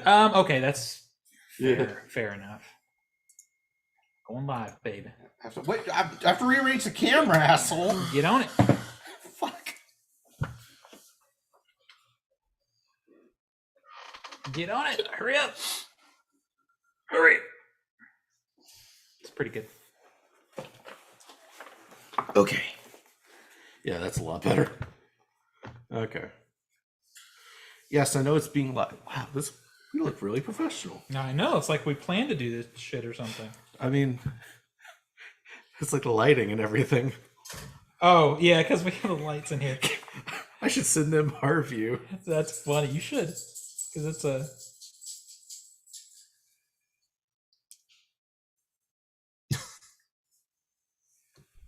Okay, that's fair enough. Going live, baby. Wait, I have to rearrange the camera, asshole. Get on it. Fuck. Get on it. Hurry up. Hurry. It's pretty good. Okay. Yeah, that's a lot better. Okay. Yes, I know it's being live. Wow, we look really professional. I know. It's like we planned to do this shit or something. I mean, it's like the lighting and everything. Oh, yeah, because we have the lights in here. I should send them our view. That's funny. You should. Because it's a...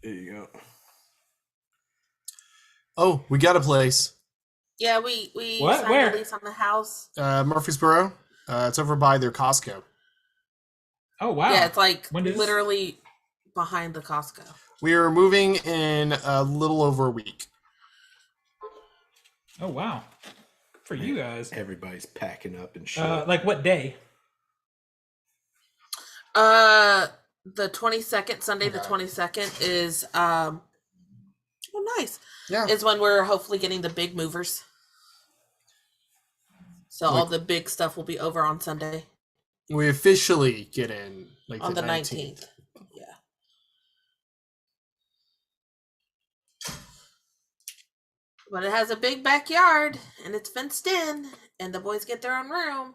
There you go. Oh, we got a place. Yeah, we What? signed Where? a lease on the house. Murfreesboro. It's over by their Costco. Oh, wow. Yeah, it's like When does- literally behind the Costco. We are moving in a little over a week. Oh, wow. Good for you guys. Everybody's packing up and shit. Like what day? The 22nd, Sunday the 22nd is oh nice. Yeah. Is when we're hopefully getting the big movers. So all the big stuff will be over on Sunday. We officially get in like On the 19th. Yeah. But it has a big backyard and it's fenced in and the boys get their own room.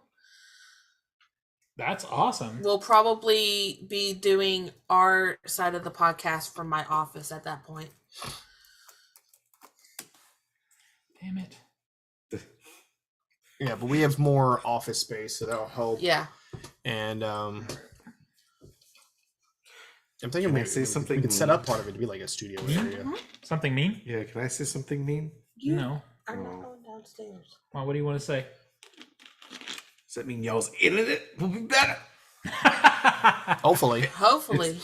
That's awesome. We'll probably be doing our side of the podcast from my office at that point. Damn it. Yeah, but we have more office space, so that'll help. Yeah. And I'm thinking Can I maybe say something we could set mean? up part of it to be like a studio area. Something mean? Yeah, can I say something mean? No. I'm not going downstairs. Well, what do you want to say? Does that mean y'all's internet will be better? Hopefully. Hopefully.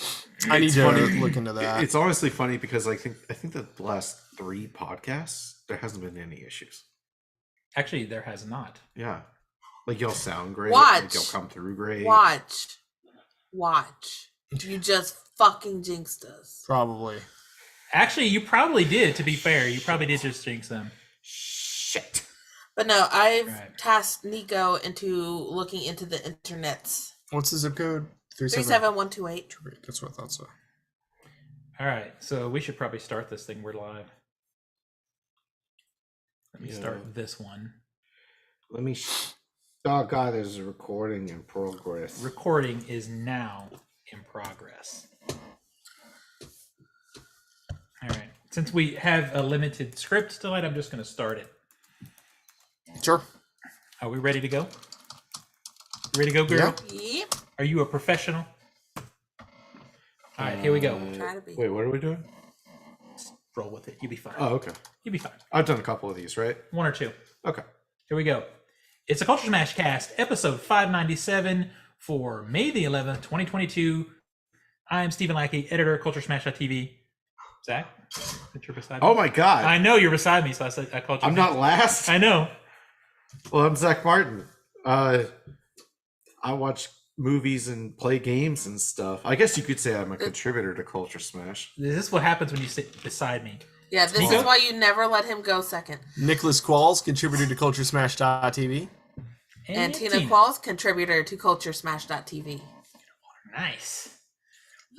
I need It's to funny. look into that. It's honestly funny because I think the last 3 podcasts there hasn't been any issues. Actually, there has not. Yeah, like y'all sound great. Watch. Like, y'all come through great. Watch. You just fucking jinxed us. Probably. Actually, you probably did, to be fair. You probably did just jinx them. Shit. But no, I've Right. tasked Nico into looking into the internets. What's the zip code? 37128. That's what I thought so. All right, so we should probably start this thing. We're live. Let me start this one. Let me. Oh God, there's a recording in progress. Recording is now in progress. All right. Since we have a limited script tonight, I'm just going to start it. Sure. Are we ready to go? Ready to go, girl? Yeah. Yep. Are you a professional? All right, here we go. Try to be. Wait, what are we doing? Roll with it. You'll be fine. Oh, okay. You'll be fine. I've done a couple of these, right? 1 or 2. Okay. Here we go. It's a Culture Smash cast, episode 597 for May the 11th, 2022. I'm Stephen Lackey, editor of CultureSmash.tv. Zach, that you're beside me? Oh my God. I know you're beside me, so I called you. I'm not last. I know. Well, I'm Zach Martin. I watch movies and play games and stuff. I guess you could say I'm a contributor to Culture Smash. This is what happens when you sit beside me. Yeah, this Nico? is why you never let him go second. Nicholas Qualls, contributor to CultureSmash.tv. And Tina Qualls, contributor to CultureSmash.tv. Nice.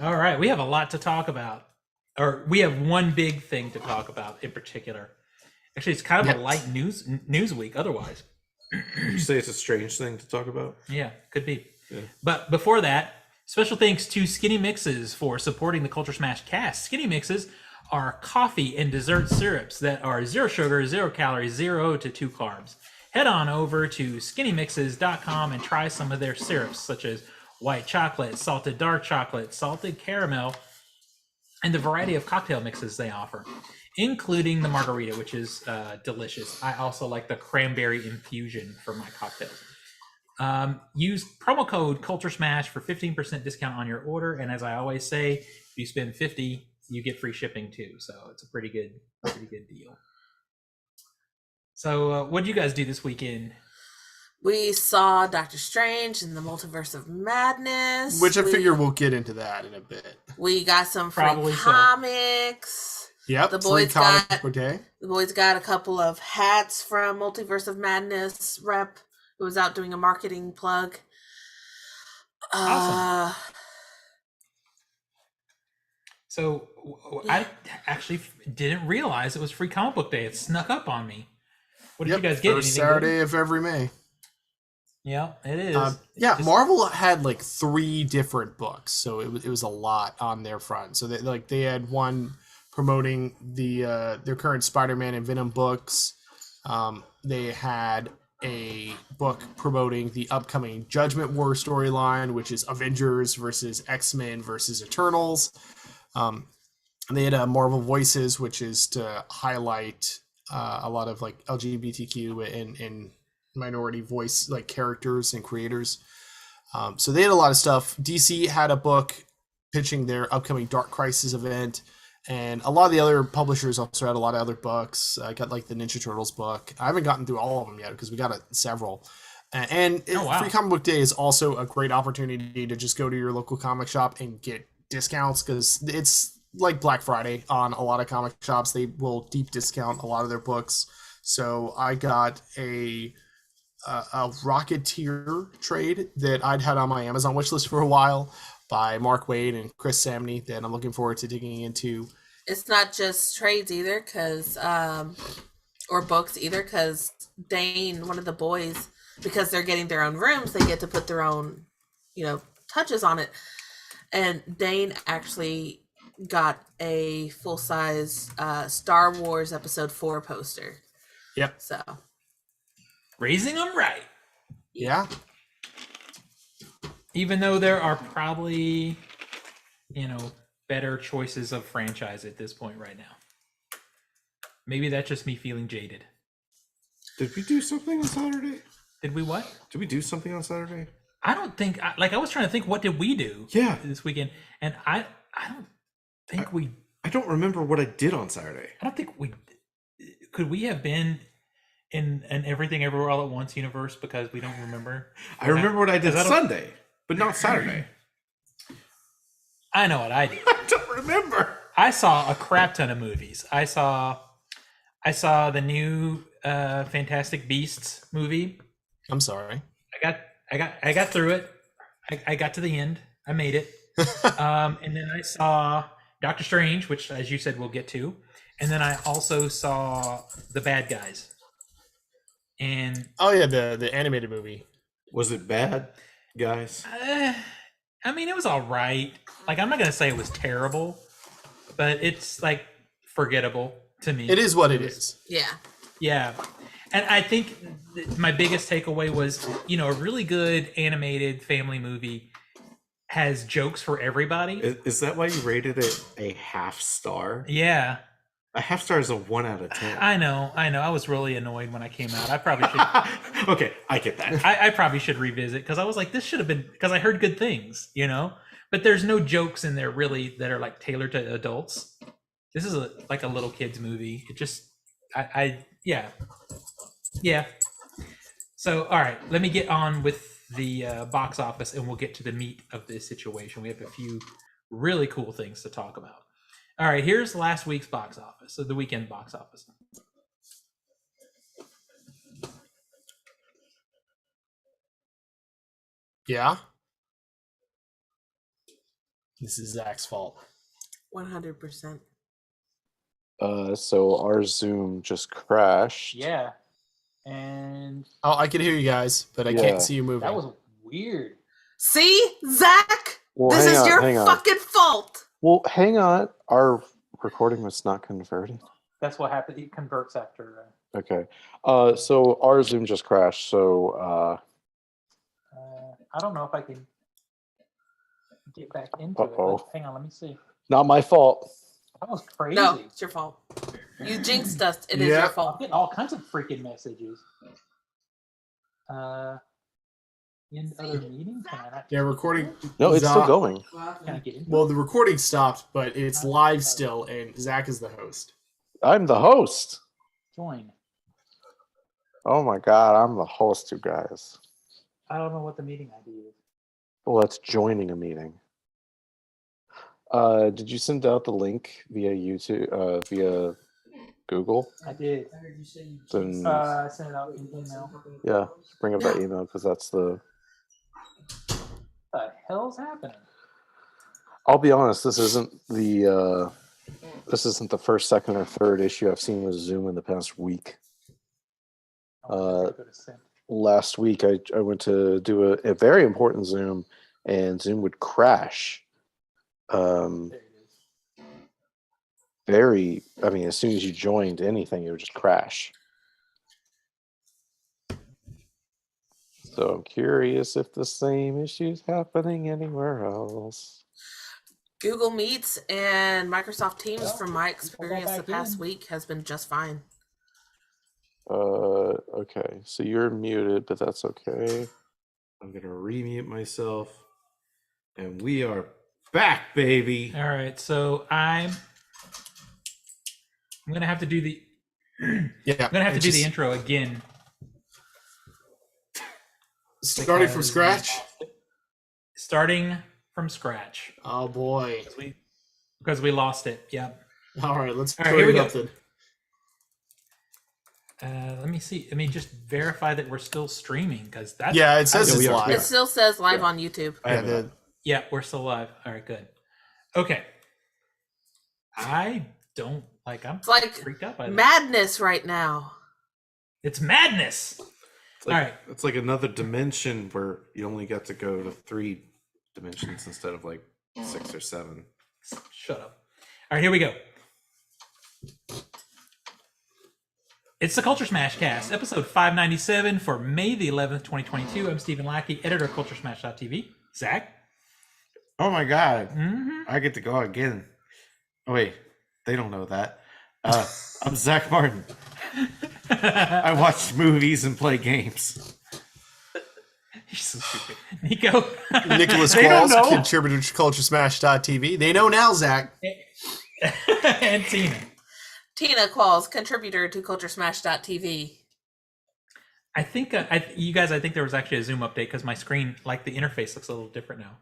All right, we have a lot to talk about. Or we have one big thing to talk about in particular. Actually, it's kind of a light news week otherwise. You say it's a strange thing to talk about? Yeah, could be. Yeah. But before that, special thanks to Skinny Mixes for supporting the Culture Smash cast. Skinny Mixes are coffee and dessert syrups that are 0 sugar, 0 calories, 0 to 2 carbs. Head on over to skinnymixes.com and try some of their syrups, such as white chocolate, salted dark chocolate, salted caramel, and the variety of cocktail mixes they offer, including the margarita, which is delicious. I also like the cranberry infusion for my cocktails. Use promo code CultureSmash for 15% discount on your order, and as I always say, if you spend $50, you get free shipping too. So it's a pretty good deal. So what did you guys do this weekend? We saw Doctor Strange in the Multiverse of Madness. Which I figure we'll get into that in a bit. We got some free Probably so. comics. Yep, The free boys comic got book day. the boys got a couple of hats from Multiverse of Madness rep who was out doing a marketing plug. Awesome. So I actually didn't realize it was free comic book day. It snuck up on me. What did you guys get? First Anything Saturday good? of every May. Yeah, it is. Yeah, Just- Marvel had like 3 different books, so it was a lot on their front. So they had one promoting their current Spider-Man and Venom books. They had a book promoting the upcoming Judgment War storyline, which is Avengers versus X-Men versus Eternals. They had Marvel Voices, which is to highlight a lot of like LGBTQ and minority voice like characters and creators. So they had a lot of stuff. DC had a book pitching their upcoming Dark Crisis event, and a lot of the other publishers also had a lot of other books. I got like the Ninja Turtles book. I haven't gotten through all of them yet because we got several. And wow. Free Comic Book Day is also a great opportunity to just go to your local comic shop and get discounts, because it's like Black Friday on a lot of comic shops. They will deep discount a lot of their books. So I got a Rocketeer trade that I'd had on my Amazon wishlist for a while by Mark Waid and Chris Samney that I'm looking forward to digging into. It's not just trades either, or books either, because Dane, one of the boys, because they're getting their own rooms, they get to put their own, touches on it. And Dane actually got a full-size Star Wars Episode 4 poster. Yep. So raising them right. Yeah. Even though there are probably, better choices of franchise at this point right now. Maybe that's just me feeling jaded. Did we do something on Saturday? Did we what? Did we do something on Saturday? I don't think, I was trying to think, what did we do this weekend? And I don't think I don't remember what I did on Saturday. I don't think could we have been in an Everything Everywhere All at Once universe because we don't remember? I remember what I did Sunday, but not Saturday. I know what I did. I don't remember. I saw a crap ton of movies. I saw the new Fantastic Beasts movie. I'm sorry. I got through it. I got to the end. I made it. And then I saw Doctor Strange, which, as you said, we'll get to. And then I also saw The Bad Guys. And oh yeah, the animated movie. Was it bad, guys? I mean, it was all right. Like, I'm not gonna say it was terrible, but it's like forgettable to me. It is what it is. yeah. Yeah. And I think my biggest takeaway was, a really good animated family movie has jokes for everybody. Is that why you rated it a half star? Yeah. A half star is a 1 out of 10. I know. I was really annoyed when I came out. I probably should. Okay, I get that. I probably should revisit, because I was like, this should have been, because I heard good things, But there's no jokes in there really that are like tailored to adults. This is like a little kid's movie. It just, yeah. So, all right, let me get on with the box office, and we'll get to the meat of this situation. We have a few really cool things to talk about. All right, here's last week's box office, so the weekend box office. Yeah. This is Zach's fault. 100%. So our Zoom just crashed. Yeah, and Oh, I can hear you guys, but I Yeah. can't see you moving. that was weird. See, Zach? Well, This hang is on, your hang on. fucking fault. Well, hang on. Our recording was not converted. That's what happened. It converts after. Okay. So our Zoom just crashed. So I don't know if I can get back into Uh-oh. it. Hang on, let me see. not my fault. That was crazy. No, it's your fault. You jinxed us. It is Yeah. your I'm fault. getting all kinds of freaking messages. In other meetings, can I not? Yeah, recording. No, it's still Zach- going. Can I get into Well, it? the recording stopped, but it's live still, and Zach is the host. I'm the host. Join? Oh my god, I'm the host, you guys. I don't know what the meeting ID is. Well, it's joining a meeting. Did you send out the link via YouTube, via Google? I did. Then I sent it out in email. yeah, bring up that email because that's the. What the hell's happening? I'll be honest. This isn't the first, second, or third issue I've seen with Zoom in the past week. Last week I went to do a very important Zoom, and Zoom would crash. As soon as you joined anything, it would just crash. So I'm curious if the same issue's happening anywhere else. Google Meets and Microsoft Teams, from my experience the past week, has been just fine. Okay, so you're muted, but that's okay. I'm gonna remute myself, and we are back, baby. All right, so I'm gonna have to do the. I'm gonna have to do the intro again. Starting from scratch. Starting from scratch. Oh boy. Because we lost it. Yep. All right, let's here we go. then. Let me see. Let me just verify that we're still streaming because that's. Yeah, it says it's live. It still says live on YouTube. Yeah, we're still live. All right, good. Okay. I'm It's like freaked out by that. madness right now. It's madness. All right. It's like another dimension where you only got to go to 3 dimensions instead of like 6 or 7. Shut up. All right, here we go. It's the Culture Smash cast, episode 597 for May the 11th, 2022. I'm Stephen Lackey, editor of CultureSmash.tv. Zach? Oh my god. Mm-hmm. I get to go again. Oh wait, they don't know that. I'm Zach Martin. I watch movies and play games. You're so stupid. Nico? Nicholas Qualls, contributor to CultureSmash.tv. They know now, Zach. And Tina. Tina Qualls, contributor to CultureSmash.tv. I think, you guys, I think there was actually a Zoom update because my screen, like the interface looks a little different now.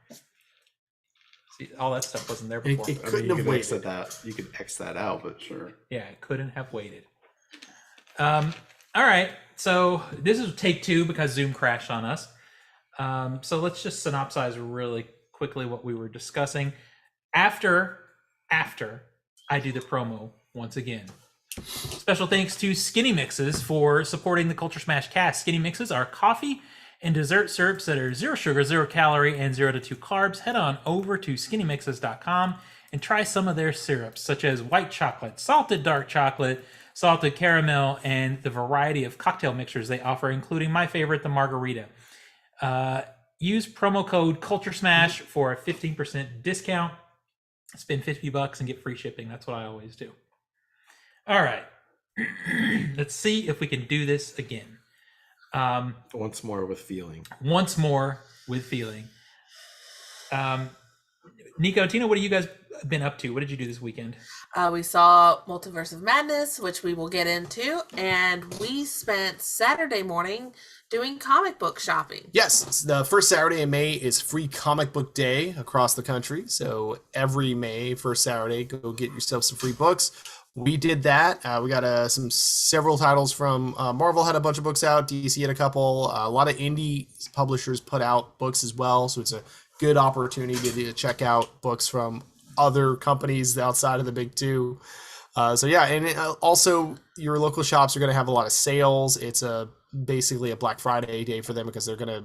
See, all that stuff wasn't there before. It couldn't have waited. You could X that out, but sure. Yeah, it couldn't have waited. All right, so this is take 2 because Zoom crashed on us. So let's just synopsize really quickly what we were discussing. After I do the promo once again. Special thanks to Skinny Mixes for supporting the Culture Smash cast. Skinny Mixes are coffee and dessert syrups that are 0 sugar, 0 calorie, and 0 to 2 carbs. Head on over to skinnymixes.com and try some of their syrups, such as white chocolate, salted dark chocolate, salted caramel, and the variety of cocktail mixers they offer, including my favorite, the margarita. Use promo code CultureSmash for a 15% discount. Spend $50 and get free shipping. That's what I always do. All right. Let's see if we can do this again. Once more with feeling. Nico, Tina, what have you guys been up to? What did you do this weekend? We saw Multiverse of Madness, which we will get into, and we spent Saturday morning doing comic book shopping. Yes, the first Saturday in May is Free Comic Book Day across the country. So every May, first Saturday, go get yourself some free books. We did that. We got several titles from Marvel had a bunch of books out. DC had a couple. A lot of indie publishers put out books as well. So it's a good opportunity to check out books from other companies outside of the big two. Also your local shops are going to have a lot of sales. It's basically a Black Friday day for them because they're going to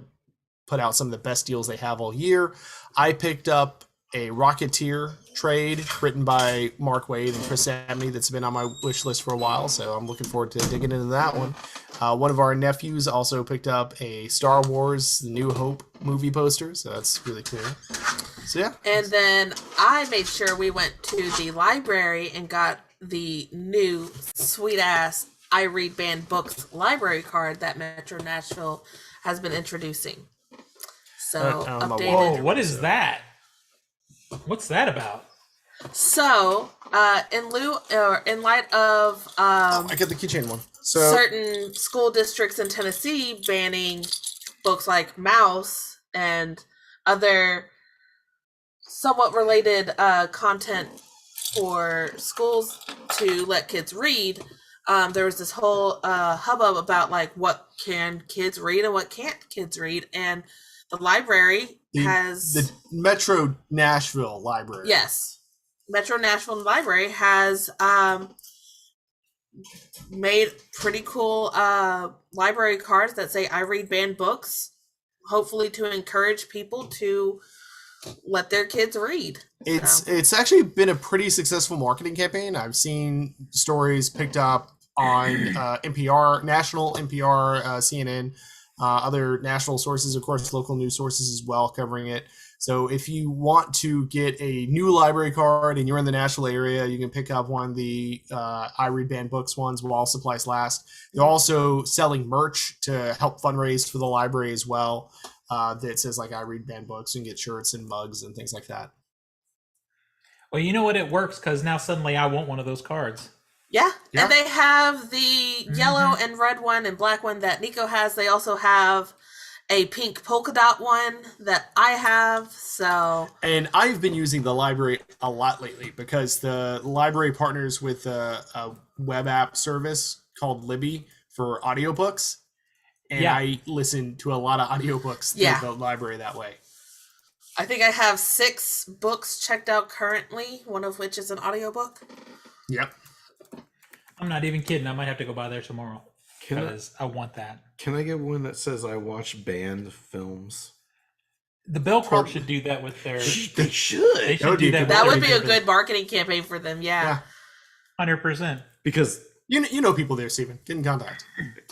put out some of the best deals they have all year. I picked up a Rocketeer trade written by Mark Waid and Chris Samney that's been on my wish list for a while, so I'm looking forward to digging into that one. One of our nephews also picked up a Star Wars The New Hope movie poster, so that's really cool. So yeah. And then I made sure we went to the library and got the new sweet-ass I Read Banned Books library card that Metro Nashville has been introducing. So updated. Whoa, what is that? What's that about? So, in light of I got the keychain one. certain school districts in Tennessee banning books like Mouse and other somewhat related content for schools to let kids read. There was this whole hubbub about like what can kids read and what can't kids read, and the library has the Metro Nashville Library. Yes, Metro Nashville Library has made pretty cool library cards that say "I read banned books," hopefully to encourage people to let their kids read. It's actually been a pretty successful marketing campaign. I've seen stories picked up on NPR, national NPR, CNN, other national sources, of course, local news sources as well, covering it. So if you want to get a new library card and you're in the Nashville area, you can pick up one of the I Read Banned Books ones while supplies last. They're also selling merch to help fundraise for the library as well. That says like I Read Banned Books. You can get shirts and mugs and things like that. Well, you know what? It works because now suddenly I want one of those cards. Yeah, and they have the yellow and red one and black one that Nico has. They also have a pink polka dot one that I have. And I've been using the library a lot lately because the library partners with a web app service called Libby for audiobooks. And I listen to a lot of audiobooks through the library that way. I think I have 6 books checked out currently, one of which is an audiobook. Yep. I'm not even kidding. I might have to go by there tomorrow because I want that. Can I get one that says I watch banned films? The Bell Corp should do that with their. They should. They should do that. That would be a good marketing campaign for them. Yeah. 100%. Because you know people there, Stephen. Get in contact.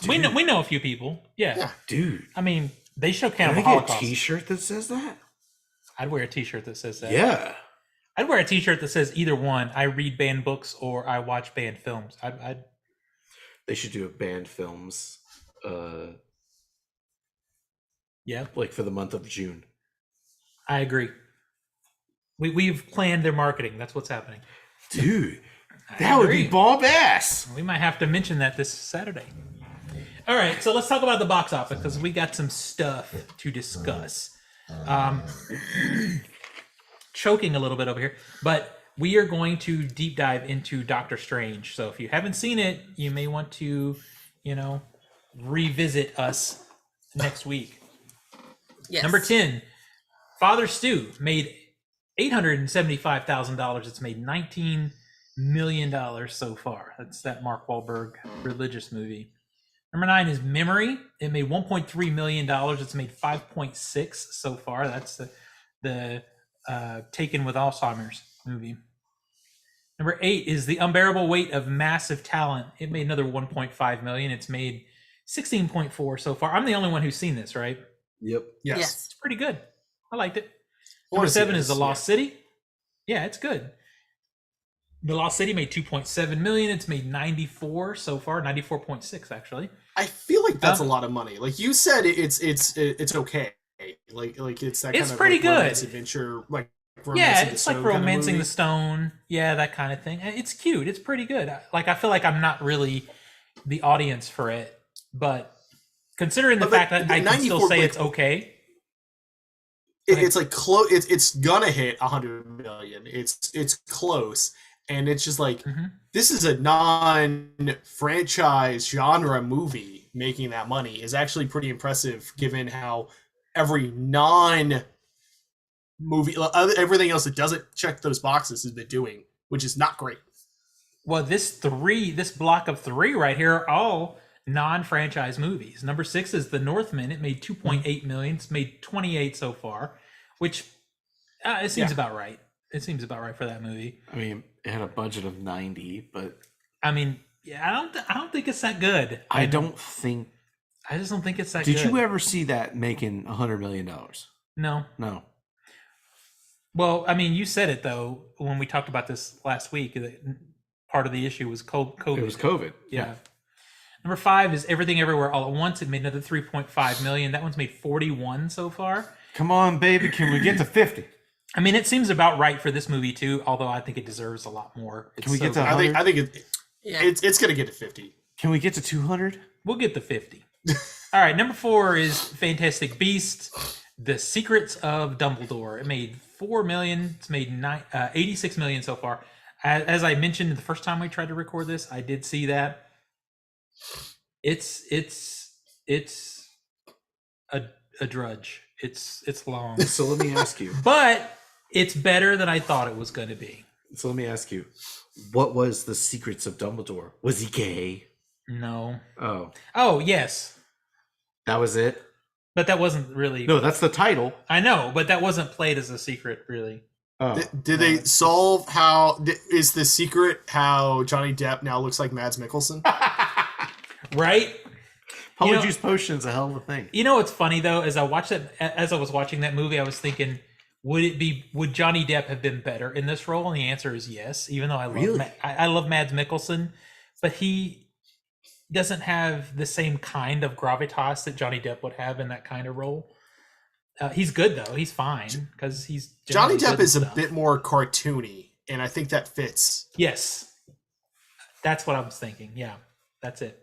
We know a few people. Yeah. Dude. I mean, they show Can Cannibal I get Holocaust. a T-shirt that says that? I'd wear a T-shirt that says that. Yeah. I'd wear a T-shirt that says either one. I read banned books or I watch banned films. They should do a banned films. Yeah. Like for the month of June. I agree. We've planned their marketing. That's what's happening. Dude, that would be bomb ass. We might have to mention that this Saturday. All right, so let's talk about the box office because we got some stuff to discuss. Choking a little bit over here, but we are going to deep dive into Doctor Strange. So if you haven't seen it, you may want to, revisit us next week. Yes. Number 10, Father Stu made $875,000. It's made $19 million so far. That's that Mark Wahlberg religious movie. Number 9 is Memory. It made $1.3 million. It's made 5.6 so far. That's the Taken with Alzheimer's movie. Number 8 is The Unbearable Weight of Massive Talent. It made another 1.5 million. It's made 16.4 so far. I'm the only one who's seen this, right? Yep. Yes. It's pretty good. I liked it. Number 7 is The Lost City. Yeah, it's good. The Lost City made 2.7 million. It's made 94 so far, 94.6 actually. I feel like that's a lot of money. Like you said, it's okay. Like it's that kind It's of pretty good. romance adventure, like It's like Romancing the Stone. Yeah, that kind of thing. It's cute. It's pretty good. I feel like I'm not really the audience for it, but considering the fact that I can still say it's okay. It's like close. It's gonna hit 100 million. It's close, and it's just like this is a non-franchise genre movie making that money is actually pretty impressive, given how every non-movie, everything else that doesn't check those boxes has been doing, which is not great. Well, this block of 3 right here are all non-franchise movies. Number 6 is The Northman. It made 2.8 million. It's made 28 so far, which it seems about right. It seems about right for that movie. I mean, it had a budget of 90, but I mean, I don't think it's that good. I just don't think it's that good. Did you ever see that making $100 million? No. Well, I mean, you said it though when we talked about this last week. That part of the issue was COVID. It was COVID. Yeah. Number 5 is Everything Everywhere All at Once. It made another 3.5 million. That one's made 41 so far. Come on, baby, can we get to 50? I mean, it seems about right for this movie too. Although I think it deserves a lot more. Can we get to? I think it's going to get to 50. Can we get to 200? We'll get the 50. All right, number 4 is Fantastic Beasts: The Secrets of Dumbledore. It made 4 million. It's made 86 million so far. As I mentioned the first time we tried to record this, I did see that. It's a drudge. It's long, So let me ask you. but it's better than I thought it was going to be. So let me ask you. What was the Secrets of Dumbledore? Was he gay? No. Oh, Yes, that was it? but that wasn't really. No, that's the title. I know, but that wasn't played as a secret, really. Oh. Did they solve how is the secret how Johnny Depp now looks like Mads Mikkelsen? Right? Polyjuice Potion's a hell of a thing. You know what's funny though, as I was watching that movie, I was thinking, would Johnny Depp have been better in this role? And the answer is yes. Even though I love Mads Mikkelsen, but he doesn't have the same kind of gravitas that Johnny Depp would have in that kind of role. He's good though. He's fine because he's Johnny generally Depp good is and a stuff. bit more cartoony, and I think that fits. Yes, that's what I was thinking. Yeah, that's it.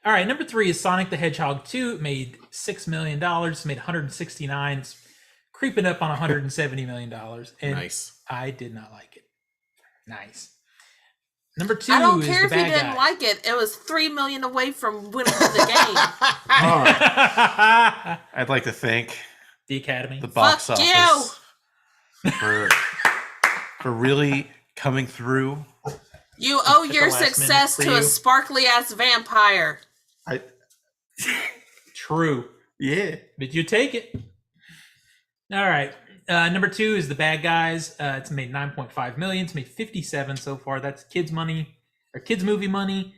All right, number 3 is Sonic the Hedgehog 2. It made $6 million. It made 169. It's creeping up on $170 million. And Nice. I did not like it. Nice. Number 2 I don't is care The if you Bad didn't Guy. like it. It was 3 million away from winning the game. All right. I'd like to thank The Academy. the box Fuck office for really coming through. You owe the your last minute success for to you. a sparkly ass vampire. True. Yeah. But you take it. All right. Number 2 is The Bad Guys. It's made 9.5 million. It's made 57 so far. That's kids money or kids movie money.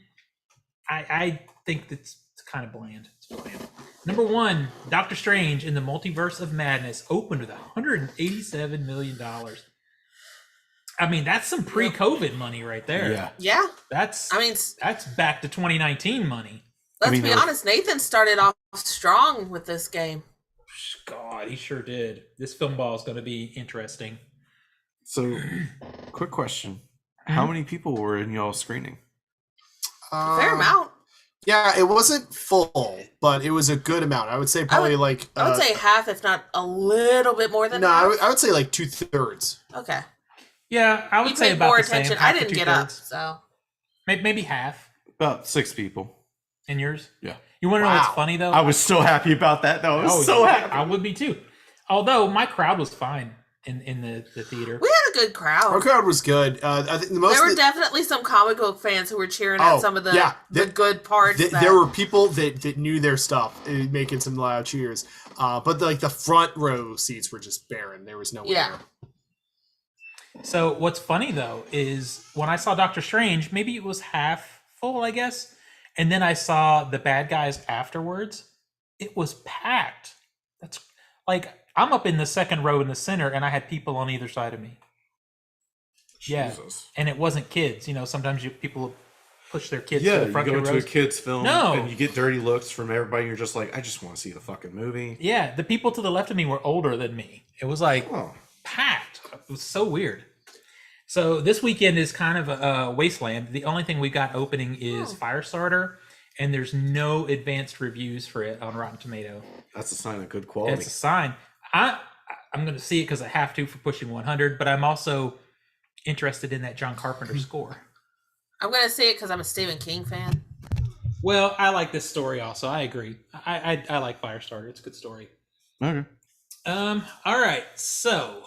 I think it's kind of bland. It's bland. Number 1, Doctor Strange in the Multiverse of Madness opened with $187 million. I mean, that's some pre-COVID money right there. Yeah. Yeah. That's That's back to 2019 money. let's mean, be there- honest, Nathan started off strong with this game. God, he sure did. This film ball is going to be interesting. So, quick question. How many people were in y'all screening? Fair amount. Yeah, it wasn't full, but it was a good amount. I would say probably like. I would say half, if not a little bit more than no. half. I would say like 2/3. Okay. Yeah, I would You say paid about more the same. attention. I half to didn't get up, 2/3. so. Maybe half. About 6 people. In yours? Yeah. You want to know what's Wow. funny though? I was so happy about that, though. I was so yeah, happy. I would be too. Although my crowd was fine in the theater. We had a good crowd. Our crowd was good. I think the most. There were definitely some comic book fans who were cheering at some of the, the good parts. There were people that knew their stuff, making some loud cheers. But the front row seats were just barren. There was no one Yeah. there. So what's funny though is when I saw Doctor Strange, maybe it was half full, I guess, and then I saw The Bad Guys afterwards. It was packed. That's like I'm up in the second row in the center, and I had people on either side of me. Yeah, Jesus. and it wasn't kids. You know, sometimes people push their kids Yeah, to the you front go two into a rows. kid's film No. and you get dirty looks from everybody. You're just like, I just want to see the fucking movie. Yeah, the people to the left of me were older than me. It was like Oh. packed. It was so weird. So this weekend is kind of a wasteland. The only thing we got opening is Firestarter, and there's no advanced reviews for it on Rotten Tomato. That's a sign of good quality. It's a sign. I'm going to see it because I have to for pushing 100, but I'm also interested in that John Carpenter score. I'm going to see it because I'm a Stephen King fan. Well, I like this story also. I agree. I like Firestarter. It's a good story. Okay. All right. So,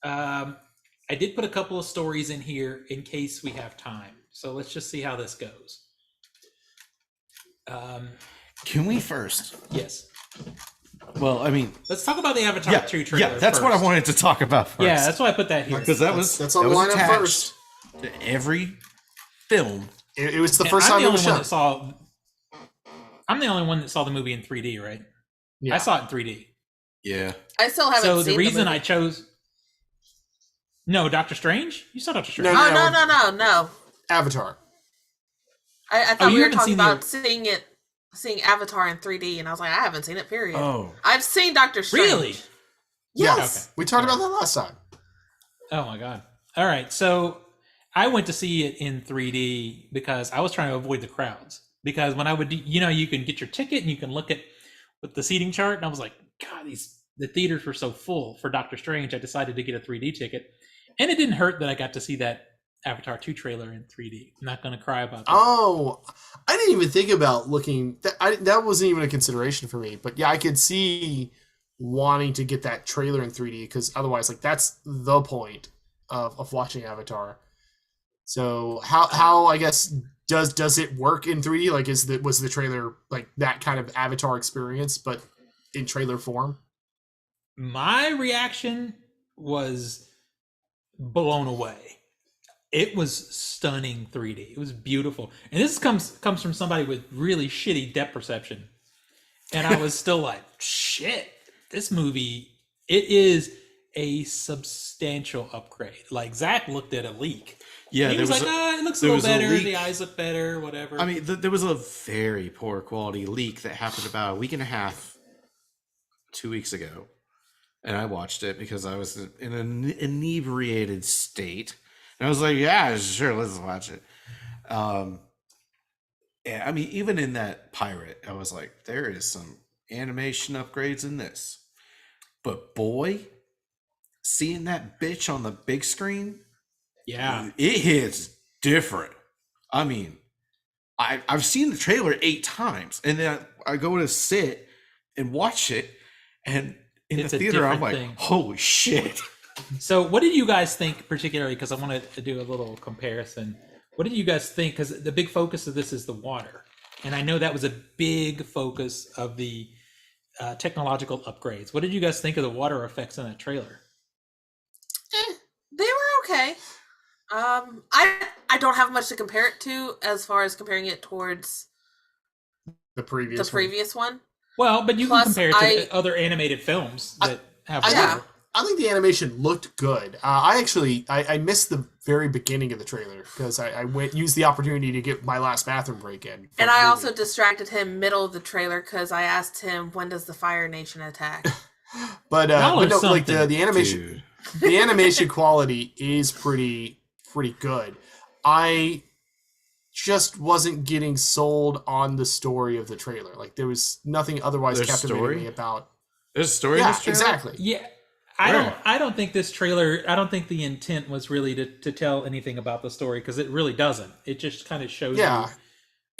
I did put a couple of stories in here in case we have time. So let's just see how this goes. Can we first? Yes. Well, I mean, Let's talk about the Avatar 2 trailer. yeah, that's what I first. wanted to talk about first. Yeah, that's why I put that here. because that was That's on that the was lineup attached first. to every film. It was the And first I'm time the it only was one shown. that saw. I'm the only one that saw the movie in 3D, right? Yeah. I saw it in 3D. Yeah. I still haven't So seen the reason movie. I chose. No, Doctor Strange. You saw Doctor Strange. No, Oh, no. Avatar. I thought you we were haven't talking seen the- about seeing Avatar in 3D, and I was like, I haven't seen it, period. Oh. I've seen Doctor Strange. Really? Yes. We talked about that last time. Oh my god! All right, so I went to see it in 3D because I was trying to avoid the crowds. Because when I would, you can get your ticket and you can look at the seating chart, and I was like, God, the theaters were so full for Doctor Strange. I decided to get a 3D ticket, and it didn't hurt that I got to see that Avatar 2 trailer in 3D. I'm not going to cry about that. Oh, I didn't even think about looking. That wasn't even a consideration for me. But yeah, I could see wanting to get that trailer in 3D because otherwise, like that's the point of watching Avatar. So how I guess does it work in 3D? Like was the trailer like that kind of Avatar experience, but in trailer form? My reaction was blown away. It was stunning 3D. It was beautiful. And this comes from somebody with really shitty depth perception. And I was still like, shit, this movie, it is a substantial upgrade. Like Zach looked at a leak. Yeah, he was like, it looks a little better. The eyes look better, whatever. I mean, there was a very poor quality leak that happened about a week and a half, 2 weeks ago. And I watched it because I was in an inebriated state. And I was like, yeah, sure, let's watch it. Yeah, I mean, even in that pirate, I was like, there is some animation upgrades in this. But boy, seeing that bitch on the big screen, yeah, it hits different. I mean, I've seen the trailer 8 times, and then I go to sit and watch it, and in it's the theater, I'm like, thing. holy shit. So what did you guys think, particularly, because I wanted to do a little comparison. What did you guys think? Because the big focus of this is the water. And I know that was a big focus of the technological upgrades. What did you guys think of the water effects in that trailer? They were okay. I don't have much to compare it to as far as comparing it towards the previous one. Well, but you Plus, can compare it to other animated films that have water. I think the animation looked good. I missed the very beginning of the trailer because I used the opportunity to get my last bathroom break in. And I also distracted him middle of the trailer because I asked him, when does the Fire Nation attack? but no, like the animation, Dude. the animation quality is pretty good. I just wasn't getting sold on the story of the trailer. Like there was nothing otherwise There's captivating me about. There's a story in Yeah, this trailer? exactly. Yeah. I don't think this trailer, I don't think the intent was really to tell anything about the story, because it really doesn't. It just kind of shows you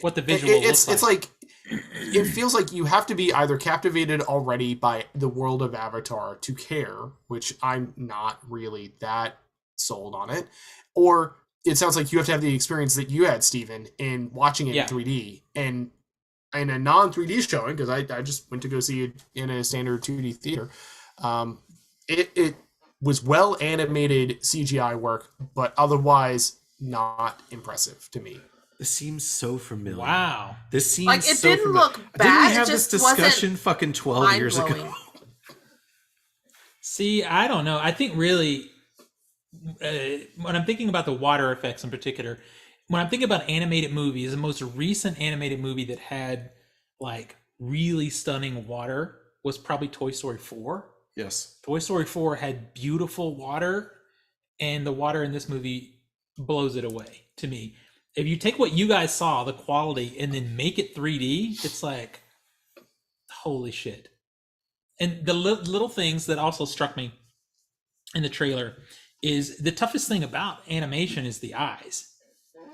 what the visual looks like. It's like, it feels like you have to be either captivated already by the world of Avatar to care, which I'm not really that sold on it, or it sounds like you have to have the experience that you had, Steven, in watching it in 3D. And in a non-3D showing, because I just went to go see it in a standard 2D theater, it was well animated CGI work, but otherwise not impressive to me. This seems so familiar. Wow. This seems like it so didn't familiar. look bad. Didn't we have it this just discussion fucking 12 years ago? See, I don't know. I think really, when I'm thinking about the water effects in particular, when I'm thinking about animated movies, the most recent animated movie that had like really stunning water was probably Toy Story 4. Yes. Toy Story 4 had beautiful water, and the water in this movie blows it away to me. If you take what you guys saw, the quality, and then make it 3D, it's like, holy shit. And the little things that also struck me in the trailer is the toughest thing about animation is the eyes.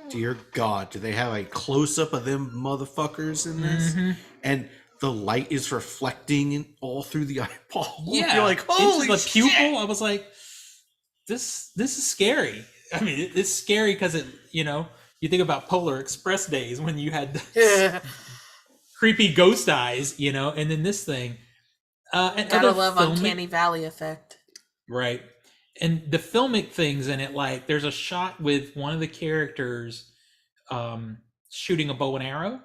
Dear God, do they have a close-up of them motherfuckers in this? Mm-hmm. And the light is reflecting all through the eyeball. Yeah, you're like, holy the shit. pupil. I was like, this is scary. I mean, it's scary because you think about Polar Express days when you had creepy ghost eyes, and then this thing. And gotta love Uncanny Valley effect, right? And the filmic things in it, like there's a shot with one of the characters shooting a bow and arrow.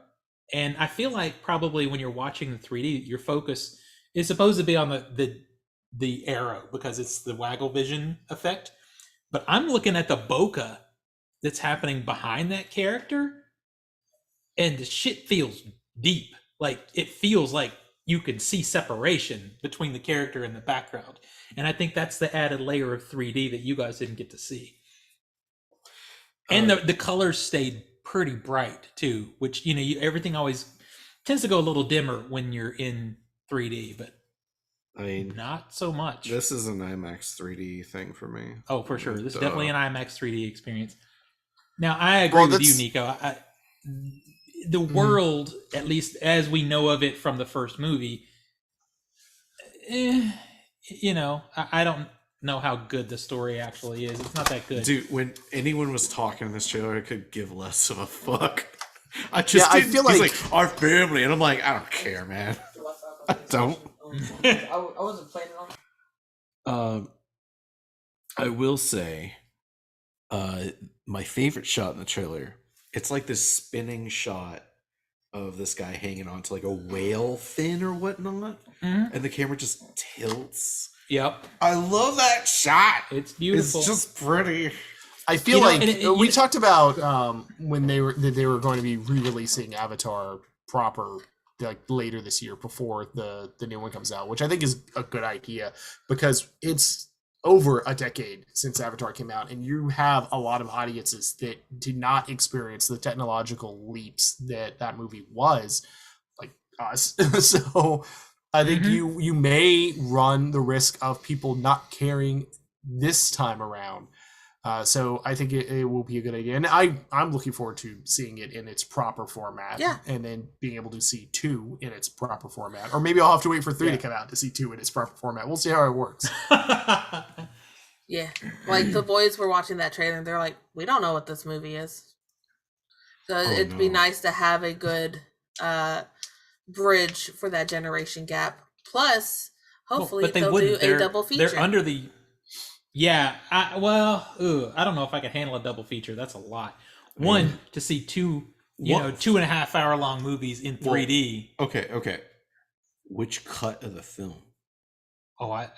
And I feel like probably when you're watching the 3D, your focus is supposed to be on the arrow because it's the waggle vision effect. But I'm looking at the bokeh that's happening behind that character, and the shit feels deep. Like it feels like you can see separation between the character and the background. And I think that's the added layer of 3D that you guys didn't get to see. And the colors stayed pretty bright too, which everything always tends to go a little dimmer when you're in 3D, but I mean, not so much. this is an IMAX 3D thing for me. Oh, for sure. This is Duh. definitely an IMAX 3D experience. Now, I agree with you, Nico. The world, at least as we know of it from the first movie, I don't know how good the story actually is. It's not that good. Dude, when anyone was talking in this trailer, I could give less of a fuck. I just I didn't. feel He's like- our family, and I'm like, I don't care, man. I don't. I wasn't planning on. I will say, my favorite shot in the trailer. It's like this spinning shot of this guy hanging on to like a whale fin or whatnot, Mhm. and the camera just tilts. Yep. I love that shot. It's beautiful. It's just pretty. I feel like we you- talked about when they were going to be re-releasing Avatar proper like later this year before the new one comes out, which I think is a good idea because it's over a decade since Avatar came out, and you have a lot of audiences that did not experience the technological leaps that movie was, like us. So I think you may run the risk of people not caring this time around. So I think it will be a good idea, and I'm looking forward to seeing it in its proper format. Yeah. And then being able to see 2 in its proper format, or maybe I'll have to wait for 3 to come out to see 2 in its proper format. We'll see how it works. Yeah, like the boys were watching that trailer and they're like, we don't know what this movie is. So it'd be no. nice to have a good bridge for that generation gap. Plus, hopefully they'll do a double feature. They're under the. Yeah, I don't know if I could handle a double feature. That's a lot. One, to see two, What- 2.5 hour long movies in 3D. Okay. Which cut of the film?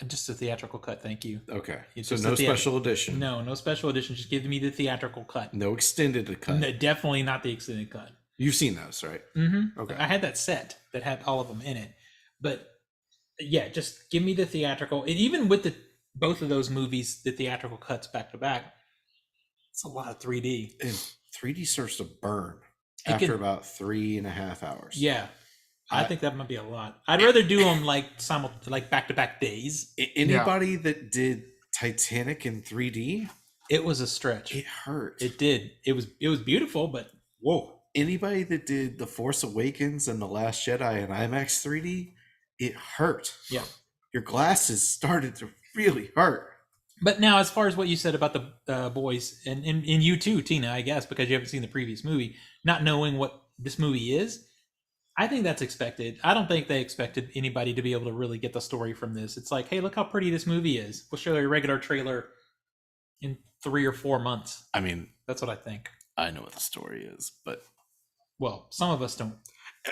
Just a theatrical cut. Thank you. Okay, It's so just no a special edition. No special edition. Just give me the theatrical cut. No extended cut. No, definitely not the extended cut. You've seen those, right? Mm-hmm. Okay. I had that set that had all of them in it, but yeah, just give me the theatrical. And even with both of those movies, the theatrical cuts back to back, it's a lot of 3D. And 3D starts to burn It after can- about 3.5 hours. Yeah, I think that might be a lot. I'd rather do them like back to back days. Anybody that did Titanic in 3D, It was a stretch. it hurt. It did. It was beautiful, but whoa. Anybody that did The Force Awakens and The Last Jedi in IMAX 3D, it hurt. Yeah. Your glasses started to really hurt. But now, as far as what you said about the boys, and you too, Tina, I guess, because you haven't seen the previous movie, not knowing what this movie is, I think that's expected. I don't think they expected anybody to be able to really get the story from this. It's like, hey, look how pretty this movie is. We'll show you a regular trailer in 3 or 4 months. I mean, That's what I think. I know what the story is, but Well, some of us don't.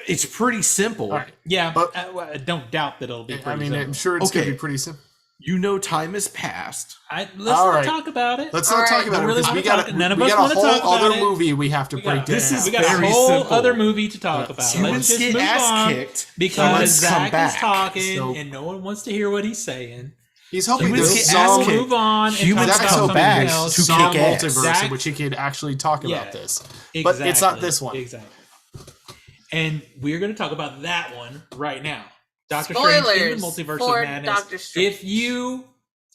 it's pretty simple. All right. Yeah, But- I don't doubt that it'll be pretty I mean, simple. I'm sure it's going to Okay. be pretty simple. You know time has passed. Let's All not right. talk about it. Let's All not right. talk about I it really because wanna we got talk- none of we us got a wanna talk whole about other it. movie we have to break down. This is we got very a whole simple. other movie to talk about. Humans Let's just get move ass on kicked. because Humans come Zach is back. talking So- and no one wants to hear what he's saying. He's hoping Humans this get ass song kicked. Move on and Humans talk Zach's about come something back else. to song kick ass. multiverse Zach- in which he could actually talk Yeah. about this. But it's not this one. Exactly. And we're going to talk about that one right now. Doctor Strange in Spoilers the Multiverse for of Madness. Doctor Strange. If you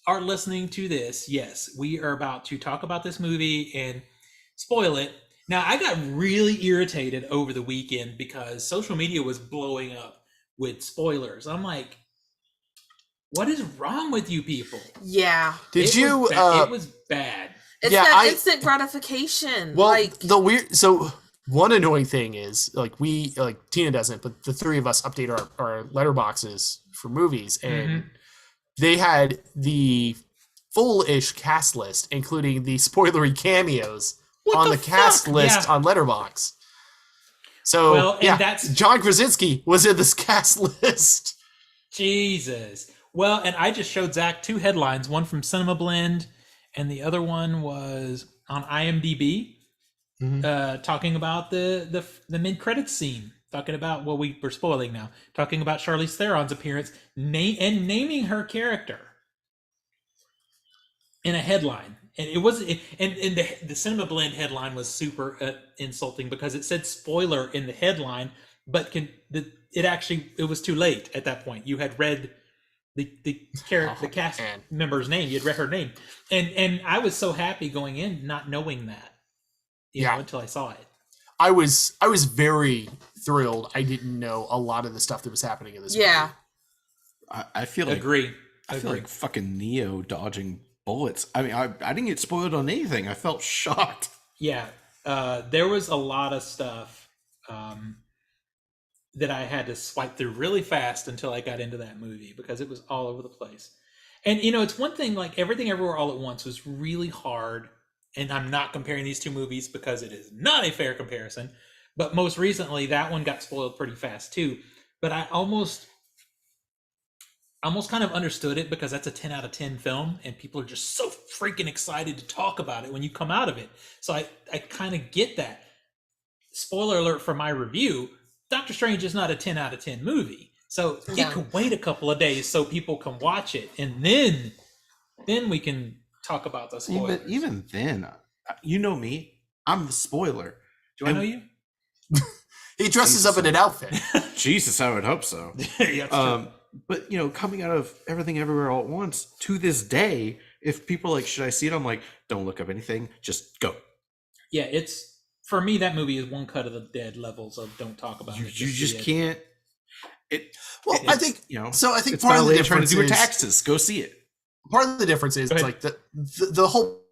are listening to this, yes, we are about to talk about this movie and spoil it. Now, I got really irritated over the weekend because social media was blowing up with spoilers. I'm like, what is wrong with you people? Yeah, Did It you? was it was bad. it's Yeah, that instant gratification. Well, like the weird. So one annoying thing is like Tina doesn't, but the three of us update our letterboxes for movies, and they had the full-ish cast list, including the spoilery cameos on the cast fuck? list Yeah. on Letterbox. So Well, and yeah, that's- John Krasinski was in this cast list. Jesus. Well, and I just showed Zach 2 headlines, one from Cinema Blend, and the other one was on IMDb, talking about the mid-credits scene. Talking about, well, we're spoiling now. Talking about Charlize Theron's appearance, and naming her character in a headline. And it was, and the Cinema Blend headline was super insulting because it said spoiler in the headline, but it was too late at that point. You had read the cast man. member's name. You'd read her name, and I was so happy going in not knowing that, you know, until I saw it. I was very thrilled. I didn't know a lot of the stuff that was happening in this movie. I feel like Agree. I feel like fucking Neo dodging bullets. I mean, I didn't get spoiled on anything. I felt shocked. Yeah, there was a lot of stuff that I had to swipe through really fast until I got into that movie because it was all over the place. And you know, it's one thing, like Everything Everywhere All at Once was really hard, and I'm not comparing these two movies because it is not a fair comparison, but most recently that one got spoiled pretty fast too. But I almost kind of understood it because that's a 10 out of 10 film and people are just so freaking excited to talk about it when you come out of it. So I kind of get that. Spoiler alert for my review, Doctor Strange is not a 10 out of 10 movie. So it could wait a couple of days so people can watch it, and then we can talk about the spoilers. Even then, you know me, I'm the spoiler. Do I know you? He dresses up in an outfit. Jesus, I would hope so. Yeah, that's true. But you know, coming out of Everything Everywhere All at Once, to this day, if people are like, should I see it? I'm like, don't look up anything, just go. Yeah, it's, for me, that movie is one cut of the dead levels of don't talk about it. You just can't. I think, you know. So I think it's part of the trying to difference do her is taxes. Go see it. part of the difference is like the whole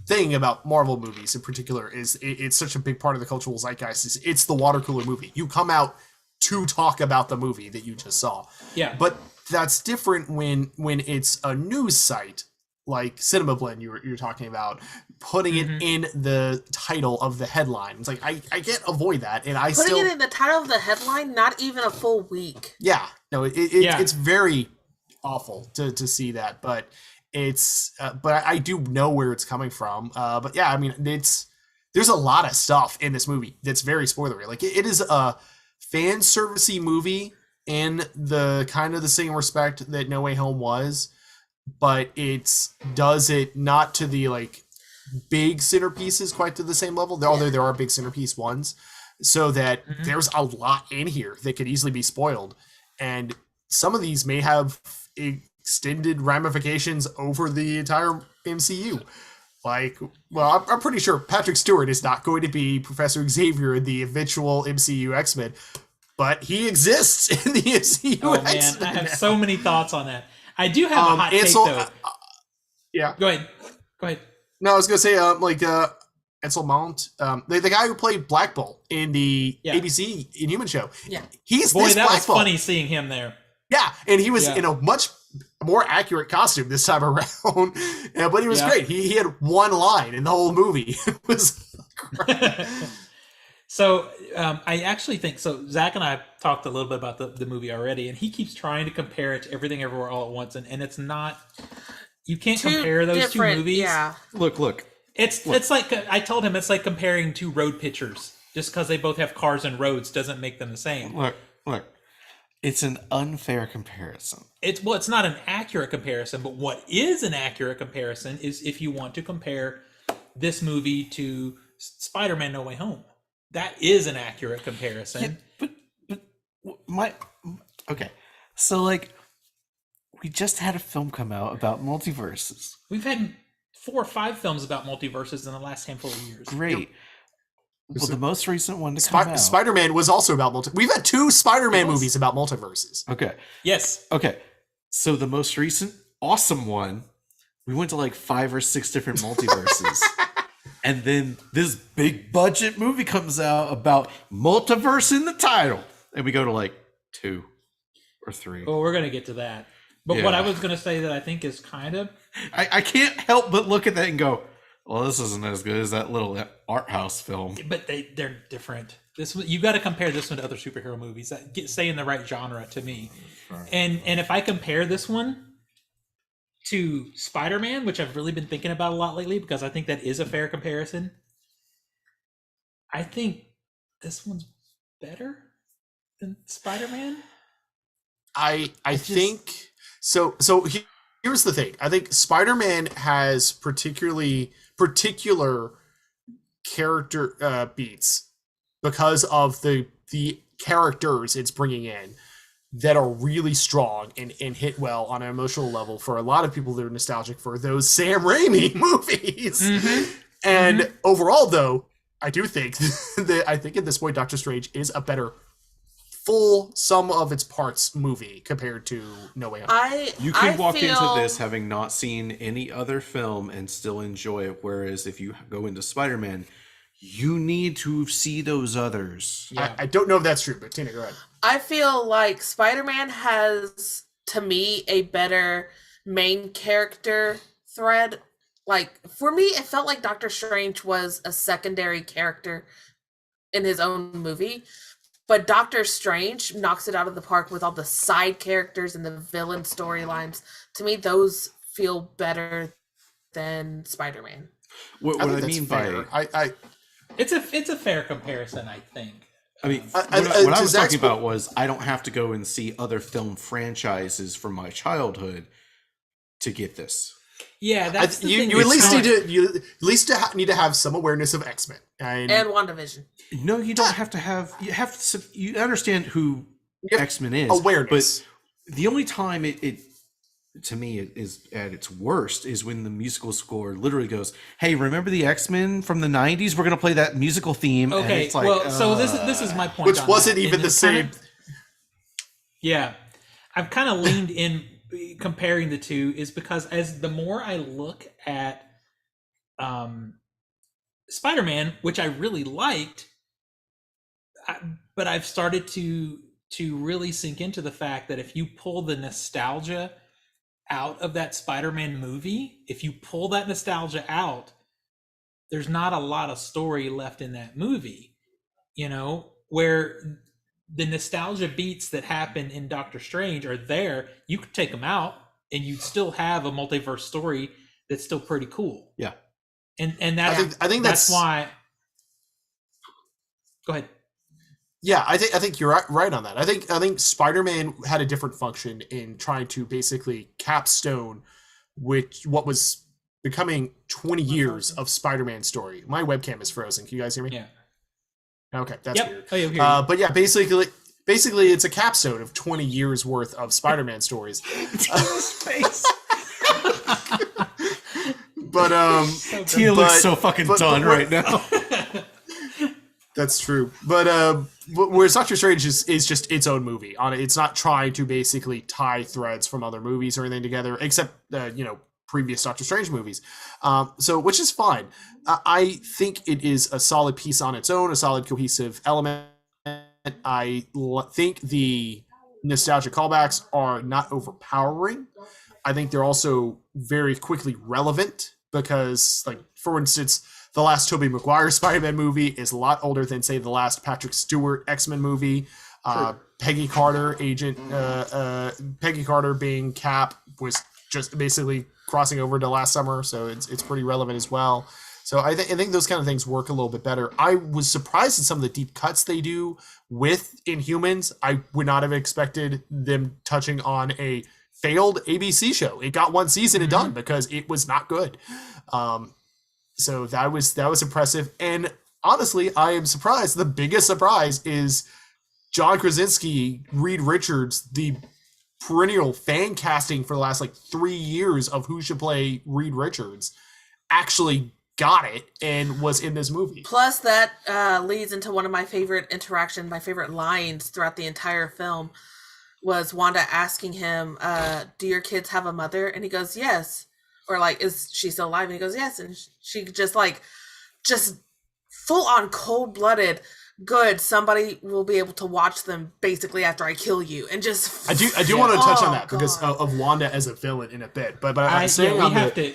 thing about Marvel movies in particular is it's such a big part of the cultural zeitgeist. Is it's the water cooler movie. You come out to talk about the movie that you just saw. Yeah. But that's different when it's a news site like Cinema Blend you're talking about, putting it in the title of the headline. It's like I can't avoid that, and putting it in the title of the headline, not even a full week. Yeah, no, it's very awful to see that, but it's but I do know where it's coming from. But yeah, I mean, there's a lot of stuff in this movie that's very spoilery. Like it is a fan servicey movie in the kind of the same respect that No Way Home was, but it does it not to the like big centerpieces quite to the same level, although there are big centerpiece ones, so that there's a lot in here that could easily be spoiled, and some of these may have extended ramifications over the entire MCU. Like, well, I'm pretty sure Patrick Stewart is not going to be Professor Xavier in the eventual MCU X-Men, but he exists in the MCU X-Men. Man, I have so many thoughts on that. I do have a hot take, though. Yeah. Go ahead. No, I was going to say, Ansel Mount, the guy who played Black Bolt in the ABC Inhuman show. Yeah. He's Boy, this that Black was Bolt. funny seeing him there. Yeah, and he was in a much more accurate costume this time around. Yeah, but he was great. He had one line in the whole movie. It was great. So I actually think, so Zach and I talked a little bit about the movie already, and he keeps trying to compare it to Everything Everywhere All at Once, and it's not, you can't compare those two movies. Yeah. Look. It's like, I told him it's like comparing two road pictures. Just because they both have cars and roads doesn't make them the same. Look. It's an unfair comparison. It's not an accurate comparison, but what is an accurate comparison is if you want to compare this movie to Spider-Man No Way Home. That is an accurate comparison. Yeah, but okay. So like, we just had a film come out about multiverses. We've had 4 or 5 films about multiverses in the last handful of years. Great. Well, the most recent one to come out, Spider-Man was also about multiverses. We've had 2 Spider-Man movies about multiverses. Okay. Yes. Okay. So the most recent awesome one, we went to like 5 or 6 different multiverses. And then this big budget movie comes out about multiverse in the title. And we go to like 2 or 3. Well, we're going to get to that. But what I was going to say that I think is kind of... I can't help but look at that and go, well, this isn't as good as that little art house film. But they're different. You got to compare this one to other superhero movies that stay in the right genre to me. And if I compare this one to Spider-Man, which I've really been thinking about a lot lately because I think that is a fair comparison, I think this one's better than Spider-Man. I think so. here's the thing. I think Spider-Man has particular character beats because of the characters it's bringing in that are really strong and hit well on an emotional level for a lot of people that are nostalgic for those Sam Raimi movies. And overall, though, I do think that I think at this point, Doctor Strange is a better full sum of its parts movie compared to No Way Home. You can walk into this having not seen any other film and still enjoy it. Whereas if you go into Spider-Man, you need to see those others. Yeah. I don't know if that's true, but Tina, go ahead. I feel like Spider-Man has, to me, a better main character thread. Like, for me, it felt like Doctor Strange was a secondary character in his own movie. But Doctor Strange knocks it out of the park with all the side characters and the villain storylines. To me, those feel better than Spider-Man. What I mean fair. by It's a fair comparison, I think. I mean, what I was talking about was I don't have to go and see other film franchises from my childhood to get this. Yeah, that's the thing. You at least need to have some awareness of X-Men and WandaVision. No, you don't have to have. You understand who X-Men is. Awareness. But the only time it to me it is at its worst is when the musical score literally goes, "Hey, remember the X-Men from the '90s? We're gonna play that musical theme." Okay, and it's like, well, so this is my point. Which on wasn't that. even And the it's same. Yeah, I've kind of leaned in comparing the two is because as the more I look at Spider-Man, which I really liked, but I've started to really sink into the fact that if you pull the nostalgia out of that Spider-Man movie, if you pull that nostalgia out, there's not a lot of story left in that movie, you know, where the nostalgia beats that happen in Doctor Strange are there. You could take them out and you'd still have a multiverse story that's still pretty cool. Yeah. And that's, I think that's why. Go ahead. Yeah, I think you're right on that. I think Spider-Man had a different function in trying to basically capstone what was becoming 20 years of Spider-Man story. My webcam is frozen. Can you guys hear me? Yeah. Okay, that's Yep. weird. Oh, yeah, here. But yeah, basically it's a capstone of 20 years worth of Spider-Man stories. face. But Tia looks so fucking done right now. That's true. But whereas Doctor Strange is just its own movie. It's not trying to basically tie threads from other movies or anything together, except previous Doctor Strange movies. So which is fine. I think it is a solid piece on its own, a solid cohesive element. I think the nostalgia callbacks are not overpowering. I think they're also very quickly relevant because, like, for instance, the last Tobey Maguire Spider-Man movie is a lot older than, say, the last Patrick Stewart X-Men movie. Peggy Carter, Peggy Carter being Cap was just basically crossing over to last summer, so it's pretty relevant as well. So I think those kind of things work a little bit better. I was surprised at some of the deep cuts they do with Inhumans. I would not have expected them touching on a failed ABC show. It got one season and done because it was not good. So that was impressive. And honestly, I am surprised. The biggest surprise is John Krasinski, Reed Richards, the perennial fan casting for the last 3 years of who should play Reed Richards, actually got it and was in this movie. Plus, that leads into one of my favorite my favorite lines throughout the entire film was Wanda asking him, do your kids have a mother? And he goes, yes. Or is she still alive? And he goes, yes. And she just full on cold-blooded, good, somebody will be able to watch them basically after I kill you. And just I do want to touch on that because of Wanda as a villain in a bit. But I'm saying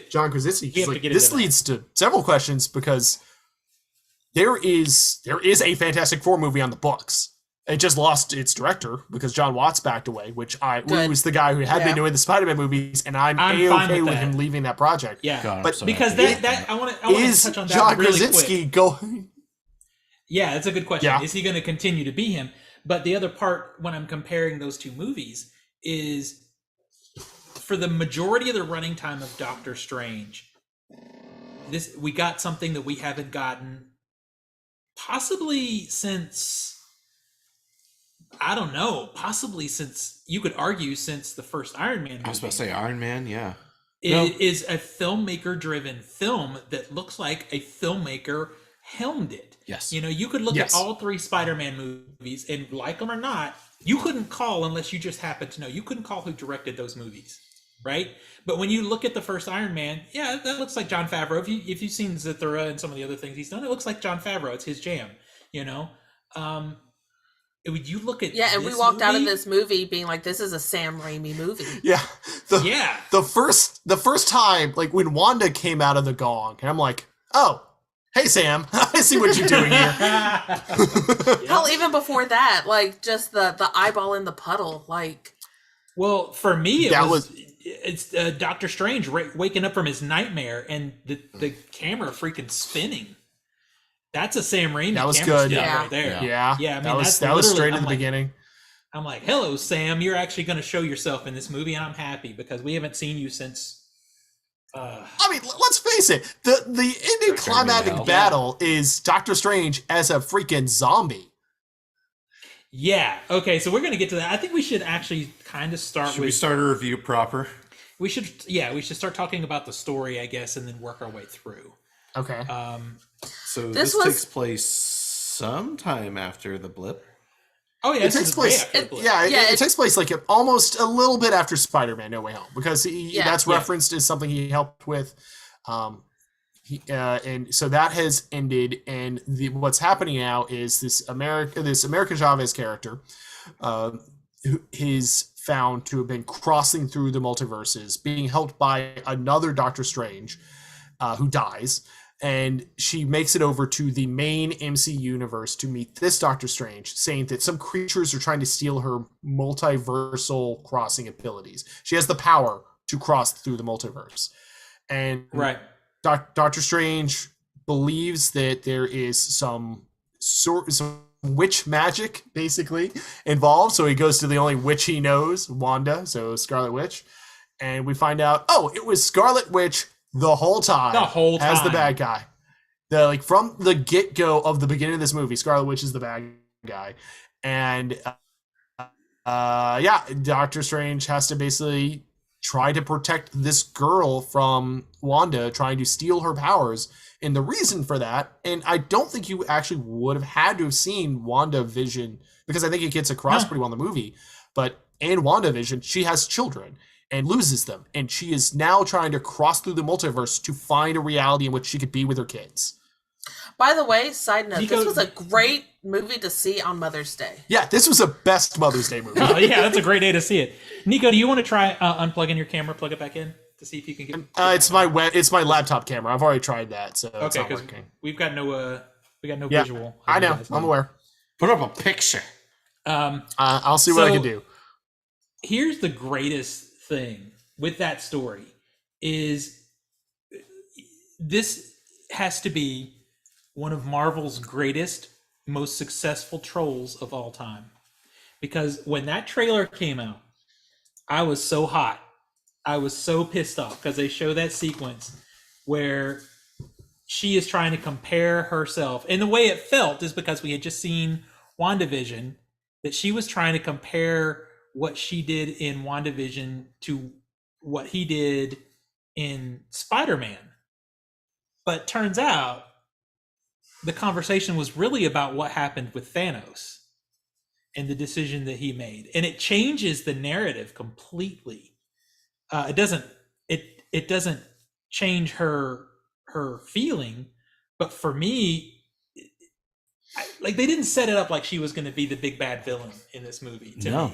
John Krasinski, this leads to several questions because there is a Fantastic Four movie on the books. It just lost its director because John Watts backed away, who was the guy who had been doing the Spider-Man movies, and I'm A-okay with him leaving that project. Yeah, God, but because I want to touch on that John really Krasinski quick. going? Yeah, that's a good question. Yeah. Is he going to continue to be him? But the other part when I'm comparing those two movies is for the majority of the running time of Doctor Strange, we got something that we haven't gotten possibly since, I don't know, possibly since, you could argue, since the first Iron Man movie. I was about to say Iron Man, yeah. It is a filmmaker-driven film that looks like a filmmaker helmed it. Yes. You know, you could look at all 3 Spider-Man movies, and like them or not, you couldn't call, unless you just happened to know, you couldn't call who directed those movies, right? But when you look at the first Iron Man, yeah, that looks like Jon Favreau. If you've seen Zathura and some of the other things he's done, it looks like Jon Favreau. It's his jam, you know? You look at and we walked out of this movie being like, this is a Sam Raimi movie. Yeah. The first time, like when Wanda came out of the gong, and I'm like, oh, hey Sam, I see what you're doing here. Hell, even before that, like just the eyeball in the puddle, like. Well, for me, it's Doctor Strange waking up from his nightmare and the camera freaking spinning. That's a Sam Raimi. That was camera good. still Yeah. right there. Yeah. I mean, that was straight in the beginning. I'm like, hello, Sam. You're actually going to show yourself in this movie, and I'm happy because we haven't seen you since. I mean, let's face it. The ending climactic battle is Doctor Strange as a freaking zombie. Yeah. Okay. So we're going to get to that. I think we should actually kind of start. Should we start a review proper? We should. Yeah, we should start talking about the story, I guess, and then work our way through. Okay. So this takes place sometime after the blip. Oh yeah, it takes place. It takes place like almost a little bit after Spider-Man: No Way Home, because that's referenced as something he helped with. And so that has ended, and what's happening now is this America Chavez character, who is found to have been crossing through the multiverses, being helped by another Doctor Strange, who dies. And she makes it over to the main MC universe to meet this Doctor Strange, saying that some creatures are trying to steal her multiversal crossing abilities. She has the power to cross through the multiverse. And Doctor Strange believes that there is some witch magic, basically, involved. So he goes to the only witch he knows, Wanda, so Scarlet Witch. And we find out, it was Scarlet Witch the whole time as the bad guy. From the get-go of the beginning of this movie, Scarlet Witch is the bad guy. And Doctor Strange has to basically try to protect this girl from Wanda trying to steal her powers. And the reason for that, and I don't think you actually would have had to have seen WandaVision, because I think it gets across pretty well in the movie, but in WandaVision, she has children and loses them. And she is now trying to cross through the multiverse to find a reality in which she could be with her kids. By the way, side note, this was a great movie to see on Mother's Day. Yeah, this was a best Mother's Day movie. Oh, yeah, that's a great day to see it. Nico, do you want to try unplugging your camera, plug it back in to see if you can get? It's my laptop camera. I've already tried that, so it's not working. We've got no visual. I know. I'm aware. Put up a picture. I'll see what I can do. Here's the greatest thing with that story is this has to be one of Marvel's greatest, most successful trolls of all time. Because when that trailer came out, I was so hot. I was so pissed off because they show that sequence where she is trying to compare herself. And the way it felt is because we had just seen WandaVision, that she was trying to compare what she did in WandaVision to what he did in Spider-Man. But turns out the conversation was really about what happened with Thanos and the decision that he made. And it changes the narrative completely. It doesn't change her feeling, but for me, they didn't set it up like she was going to be the big bad villain in this movie to me.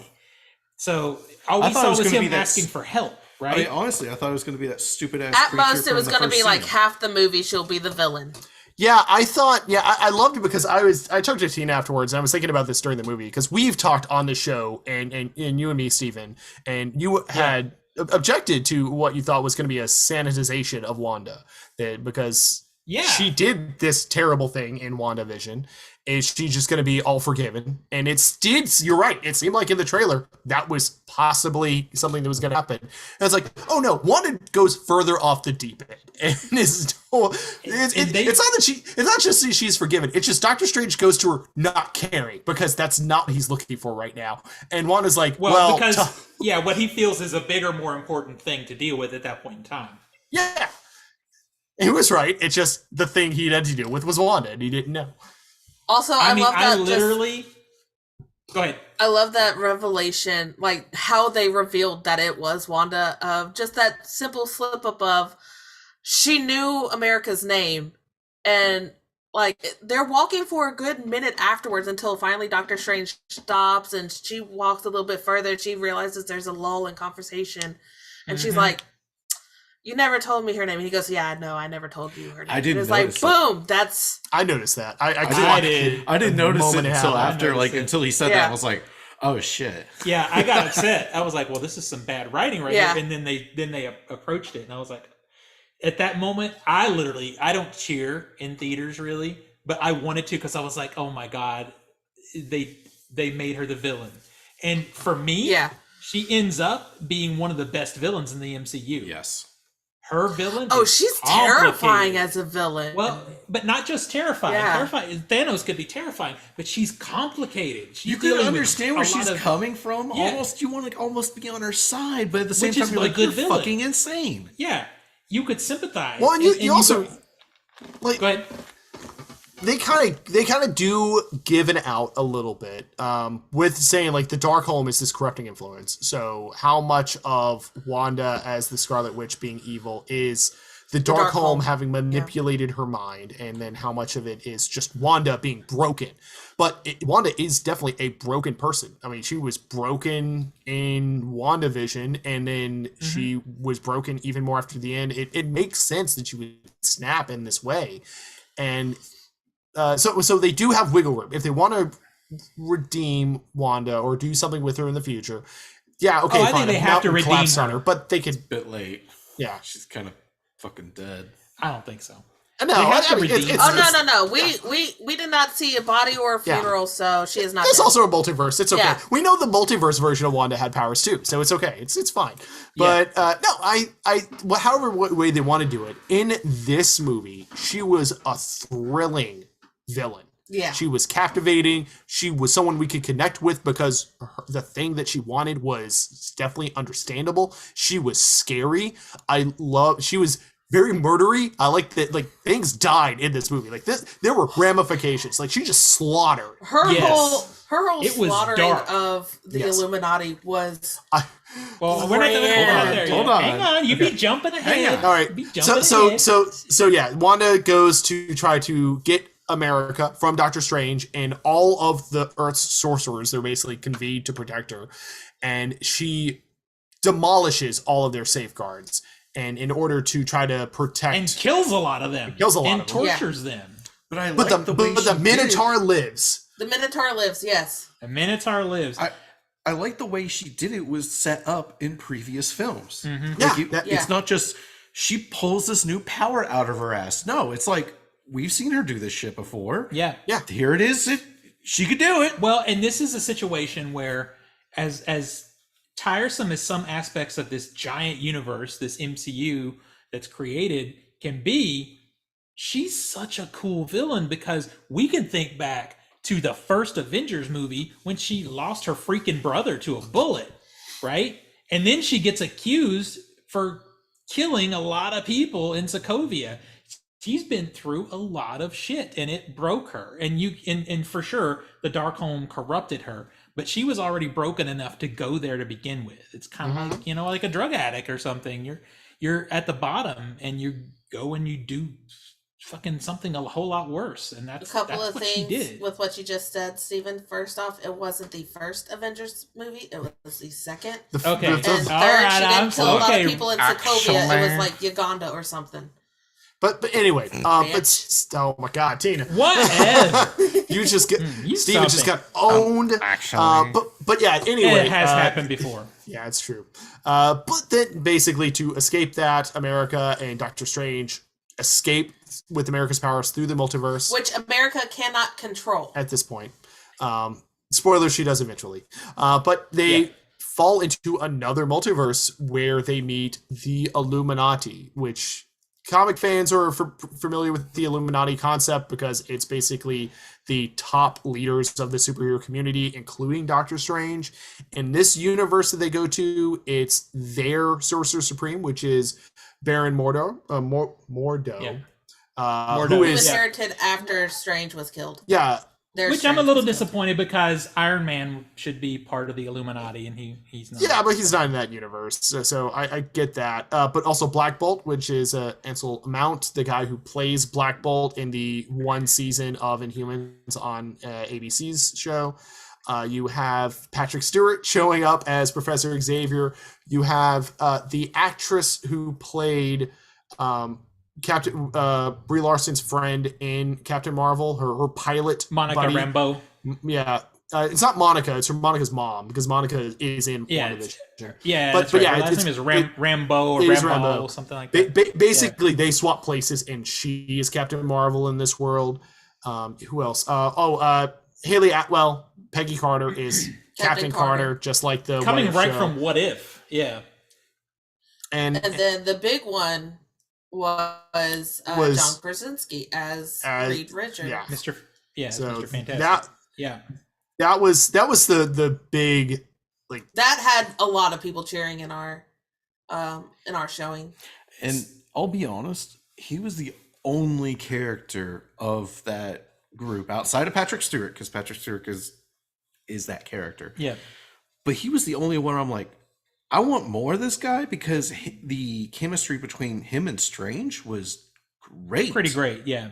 So all we saw was him asking for help, right? I mean, honestly, I thought it was going to be that stupid ass. At most, it was going to be like half the movie she'll be the villain. Yeah, I thought. Yeah, I loved it because I talked to Tina afterwards, and I was thinking about this during the movie because we've talked on the show, and you and me, Steven, and you had objected to what you thought was going to be a sanitization of Wanda, because Yeah. she did this terrible thing in WandaVision. Is she just going to be all forgiven? And you're right. It seemed like in the trailer that was possibly something that was going to happen. And it's like, oh no, Wanda goes further off the deep end. And it's not that it's not just that she's forgiven. It's just Doctor Strange goes to her not caring because that's not what he's looking for right now. And Wanda's like, well because what he feels is a bigger, more important thing to deal with at that point in time. yeah. He was right. It's just the thing he had to deal with was Wanda, and he didn't know. Also, I love that. Go ahead. I love that revelation, like how they revealed that it was Wanda. Of just that simple slip up of she knew America's name, and like they're walking for a good minute afterwards until finally Doctor Strange stops and she walks a little bit further. And she realizes there's a lull in conversation, and she's like, "You never told me her name." And he goes, "Yeah, I know. I never told you her name." I didn't. It's like, boom. That's. I noticed that. I didn't notice it until after, until he said that. Yeah. I was like, oh shit. Yeah, I got upset. I was like, well, this is some bad writing right Yeah. here. And then they approached it, and I was like, at that moment, I don't cheer in theaters really, but I wanted to because I was like, oh my god, they made her the villain, and for me, she ends up being one of the best villains in the MCU. Yes. Her villain. Oh, she's terrifying as a villain. Well, but not just terrifying. Yeah. Terrifying. Thanos could be terrifying, but she's complicated. She's You can dealing understand with where she's coming from. Yeah. Almost, you want to almost be on her side, but at the same Which time, is you're a like, good you're villain. fucking insane. Yeah, you could sympathize. Well, and you also like. Go ahead. They kind of do give an out a little bit with saying like the Darkholm is this corrupting influence. So how much of Wanda as the Scarlet Witch being evil is the Darkholm having manipulated her mind, and then how much of it is just Wanda being broken? But Wanda is definitely a broken person. I mean, she was broken in WandaVision, and then she was broken even more after the end. It makes sense that she would snap in this way, and. So they do have wiggle room if they want to redeem Wanda or do something with her in the future. Yeah, okay, I fine. think they have to redeem collapse on her, but they could. Bit late. Yeah, She's kind of fucking dead. I don't think so. No, They have to redeem her. No. We did not see a body or a funeral, so she is not. It's dead. also a multiverse. It's okay. Yeah. We know the multiverse version of Wanda had powers too, so it's okay. It's fine. But however way they want to do it in this movie, she was a thrilling villain. Yeah. She was captivating. She was someone we could connect with because the thing that she wanted was definitely understandable. She was scary. She was very murdery. I like that, like, things died in this movie. Like, there were ramifications. Like, she just slaughtered. Her whole It was slaughtering dark. of the Illuminati was. Well, we're not going to go there yet. Hold on. Hang on, you be jumping ahead. All right. So yeah, Wanda goes to try to get America from Doctor Strange, and all of the Earth's sorcerers, they're basically convened to protect her, and she demolishes all of their safeguards, and in order to try to protect, and kills a lot of them, and tortures them. But the Minotaur lives. The Minotaur lives. Yes. The Minotaur lives. I like the way she did it. Was set up in previous films. It's not just she pulls this new power out of her ass. No, it's like we've seen her do this shit before. Yeah. Here it is. She could do it. Well, and this is a situation where, as tiresome as some aspects of this giant universe, this MCU that's created can be, she's such a cool villain because we can think back to the first Avengers movie when she lost her freaking brother to a bullet, right? And then she gets accused for killing a lot of people in Sokovia. She's been through a lot of shit, and it broke her. And for sure, the Darkholm corrupted her. But she was already broken enough to go there to begin with. It's kind of like, like a drug addict or something. You're at the bottom, and you go and you do fucking something a whole lot worse. And that's a couple that's of what things she did. with what you just said, Stephen. First off, it wasn't the first Avengers movie; it was the second. Okay, And third, all right, she didn't kill a lot of people in Sokovia. It was like Uganda or something. But anyway, oh my God, Tina, Whatever. you just get you Steven just got owned. But yeah, anyway, It has happened before. Yeah, it's true. But then basically to escape that, America and Doctor Strange escape with America's powers through the multiverse. Which America cannot control. At this point. Spoiler, she does eventually. But they fall into another multiverse where they meet the Illuminati, which comic fans are familiar with the Illuminati concept because it's basically the top leaders of the superhero community, including Doctor Strange. In this universe that they go to, it's their Sorcerer Supreme, which is Baron Mordo. Yeah. Who is inherited after Strange was killed. Yeah. Which I'm a little disappointed because Iron Man should be part of the Illuminati and he's not. Yeah, but he's not in that universe, so I get that. But also Black Bolt, which is Ansel Mount, the guy who plays Black Bolt in the one season of Inhumans on ABC's show. You have Patrick Stewart showing up as Professor Xavier. You have the actress who played Captain Brie Larson's friend in Captain Marvel, her pilot Monica buddy. Rambeau. Yeah, it's not Monica. It's from Monica's mom because Monica is in WandaVision. But yeah, her last name is Rambeau or Rambeau, something like that. Basically, they swap places, and she is Captain Marvel in this world. Who else? Haley Atwell, Peggy Carter is Captain Carter, just like the coming right show. from What If. Yeah, and then the big one was John Krasinski as Reed Richards. Yeah. Mr. Mr. Fantastic. That was the big, like, that had a lot of people cheering in our showing. And I'll be honest, he was the only character of that group outside of Patrick Stewart, because Patrick Stewart is that character. Yeah. But he was the only one I'm like, I want more of this guy, because the chemistry between him and Strange was great. Pretty great, yeah.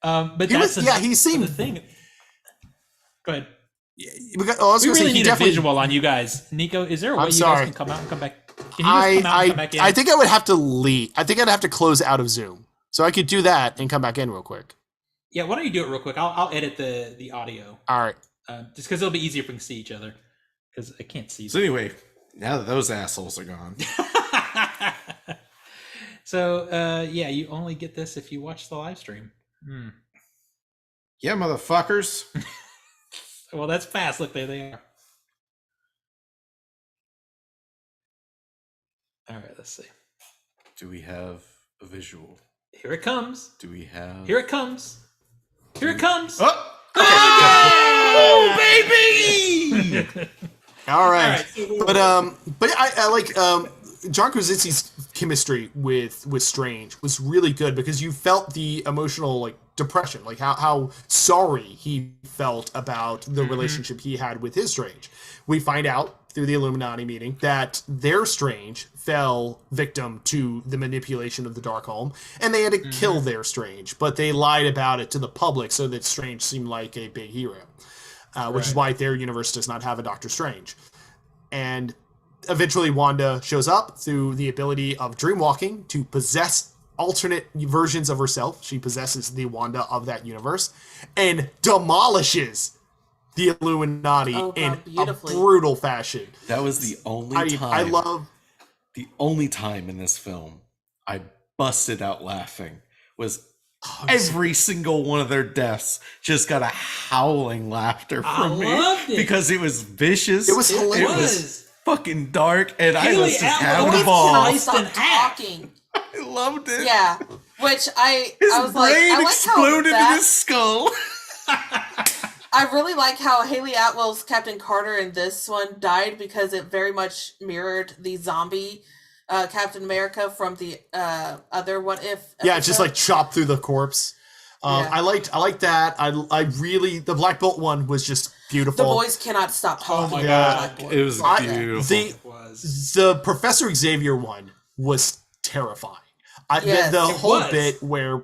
But he seemed the thing. Go ahead. Because, we really need a visual on you guys. Nico, is there a way you guys can come out and come back? Can you just come out and come back in? I think I would have to leave. I think I'd have to close out of Zoom. So I could do that and come back in real quick. Yeah, why don't you do it real quick? I'll edit the audio. All right. Just because it'll be easier if we can see each other. Because I can't see. So anyway, now that those assholes are gone. So, you only get this if you watch the live stream. Yeah, motherfuckers. Well, that's fast. Look, there they are. All right, let's see. Do we have a visual? Here it comes. Do we have... Here it comes. Here it comes. Oh! Oh, baby! All right. But I like John Krasinski's chemistry with Strange was really good, because you felt the emotional, like, depression, like how sorry he felt about the relationship he had with his Strange. We find out through the Illuminati meeting that their Strange fell victim to the manipulation of the Darkholme, and they had to kill their Strange, but they lied about it to the public so that Strange seemed like a big hero, which is why their universe does not have a Doctor Strange. And eventually Wanda shows up through the ability of dreamwalking to possess alternate versions of herself. She possesses the Wanda of that universe and demolishes the Illuminati in a brutal fashion. That was the only time. The only time in this film I busted out laughing was every single one of their deaths just got a howling laughter from me because it was vicious. It was hilarious. It was fucking dark, and Haley I was just Atwell having a ball. sliced in half. I loved it. Yeah, which I was brain like, I like exploded how in his skull. I really like how Haley Atwell's Captain Carter in this one died, because it very much mirrored the zombie Captain America from the other What If episode. Yeah, just like chopped through the corpse. I liked that. I really, the Black Bolt one was just beautiful. The boys cannot stop talking. my God. It was beautiful. The Professor Xavier one was terrifying. The whole bit where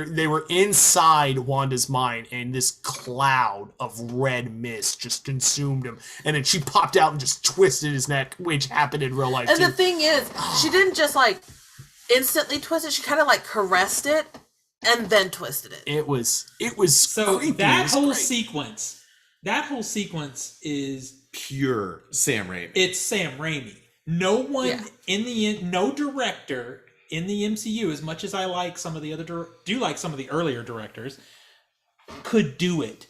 they were inside Wanda's mind and this cloud of red mist just consumed him, and then she popped out and just twisted his neck, which happened in real life. And too. the thing is, she didn't just like instantly twist it; she kind of like caressed it and then twisted it. It was So creepy. that whole sequence is Pure Sam Raimi. It's Sam Raimi. No one in the end, no director in the MCU, as much as I like some of the other do like some of the earlier directors, could do it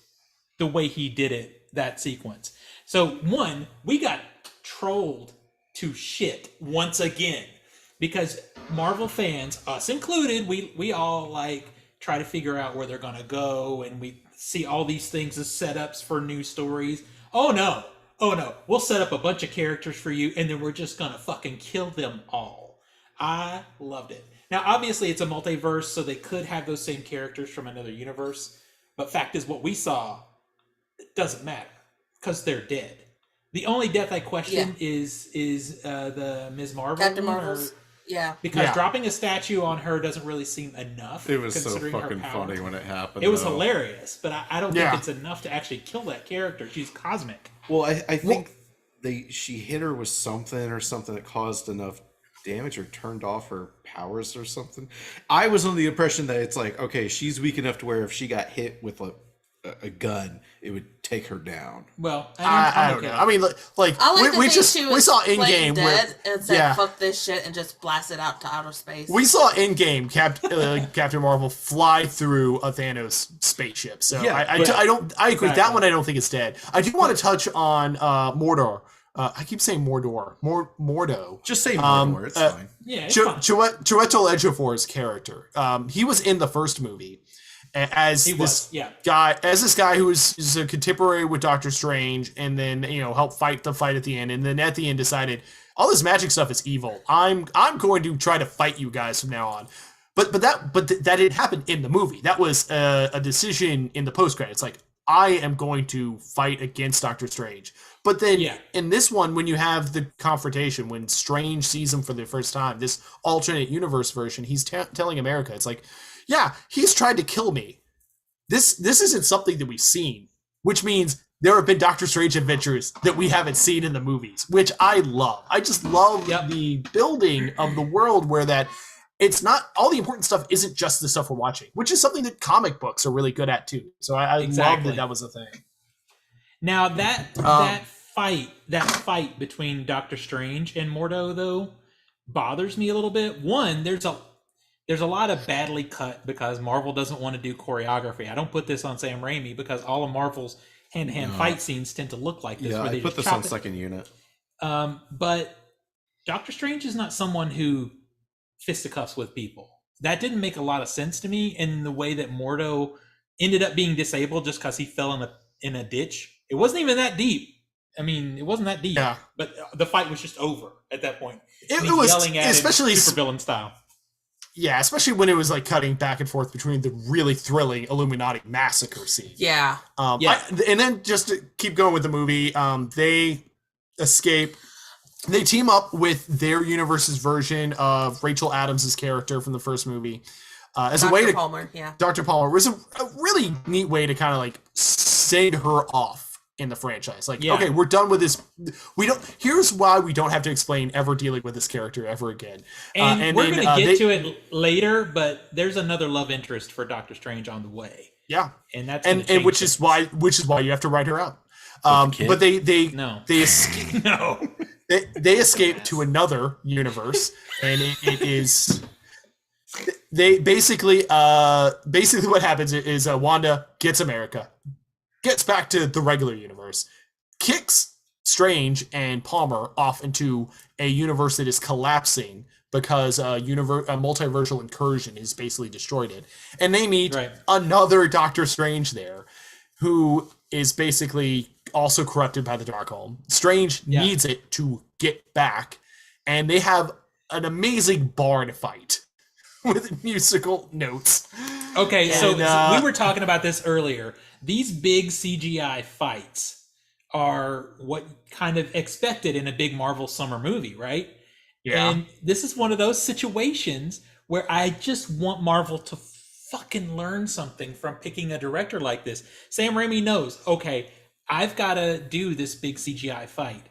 the way he did it, that sequence. So one, we got trolled to shit once again, because Marvel fans, us included, we all like try to figure out where they're gonna go, and we see all these things as setups for new stories. Oh no, we'll set up a bunch of characters for you, and then we're just gonna fucking kill them all. I loved it. Now obviously it's a multiverse, so they could have those same characters from another universe, but fact is, what we saw, it doesn't matter because they're dead. The only death I question is the Ms. Marvel. Captain Marvel's. Yeah. Because dropping a statue on her doesn't really seem enough. It was so considering her fucking power. funny when it happened. It was hilarious, but I don't Yeah. think it's enough to actually kill that character. She's cosmic. Well, I think she hit her with something that caused enough damage or turned off her powers or something. I was under the impression that it's like, okay, she's weak enough to where if she got hit with a gun, it would take her down. Well, I don't know. I mean, like I like we saw in game dead and said, yeah. "Fuck this shit," and just blasted out to outer space. We saw in game Captain Marvel fly through a Thanos spaceship. So Yeah, I agree. That Exactly. one I don't think it's dead. I do want to touch on Mordor. I keep saying Mordor. Mordo. Just say more. It's fine. yeah, it's fine. Chiwetel Ejiofor's character. He was in the first movie as this guy who is a contemporary with Doctor Strange, and then helped fight the fight at the end, and then at the end decided all this magic stuff is evil. I'm going to try to fight you guys from now on. But that didn't happen in the movie. That was a decision in the post credits. Like, I am going to fight against Doctor Strange. But then in this one, when you have the confrontation, when Strange sees him for the first time, this alternate universe version, he's telling America, it's like, yeah, he's tried to kill me. This isn't something that we've seen, which means there have been Doctor Strange adventures that we haven't seen in the movies, which I love. I just love the building of the world where that it's not all the important stuff isn't just the stuff we're watching, which is something that comic books are really good at too. So I love that was a thing. Now that fight between Doctor Strange and Mordo though bothers me a little bit. One, there's a lot of badly cut because Marvel doesn't want to do choreography. I don't put this on Sam Raimi because all of Marvel's hand-to-hand fight scenes tend to look like this. Yeah, where they I put just this on chop it. second unit. But Doctor Strange is not someone who fisticuffs with people. That didn't make a lot of sense to me in the way that Mordo ended up being disabled just because he fell in a ditch. It wasn't even that deep. I mean, it wasn't that deep. Yeah. But the fight was just over at that point. It And he's was yelling at especially him supervillain style. Yeah, especially when it was like cutting back and forth between the really thrilling Illuminati massacre scene. Yeah. And then just to keep going with the movie, they escape. They team up with their universe's version of Rachel Adams' character from the first movie as a way to Palmer, Dr. Palmer was a really neat way to kind of like send her off in the franchise. Like, okay, we're done with this. Here's why we don't have to explain ever dealing with this character ever again. And we're going to get to it later, but there's another love interest for Doctor Strange on the way. Yeah, and that's and which is why you have to write her out. But they escape. No. They escape to another universe, and it is they basically what happens is Wanda gets America, gets back to the regular universe, kicks Strange and Palmer off into a universe that is collapsing because a multiversal incursion has basically destroyed it, and they meet another Doctor Strange there, who is basically also corrupted by the Darkhold. Strange needs it to get back, and they have an amazing barn fight with musical notes. Okay, so we were talking about this earlier. These big CGI fights are what kind of expected in a big Marvel summer movie, right? Yeah. And this is one of those situations where I just want Marvel to fucking learn something from picking a director like this. Sam Raimi knows, okay, I've got to do this big CGI fight.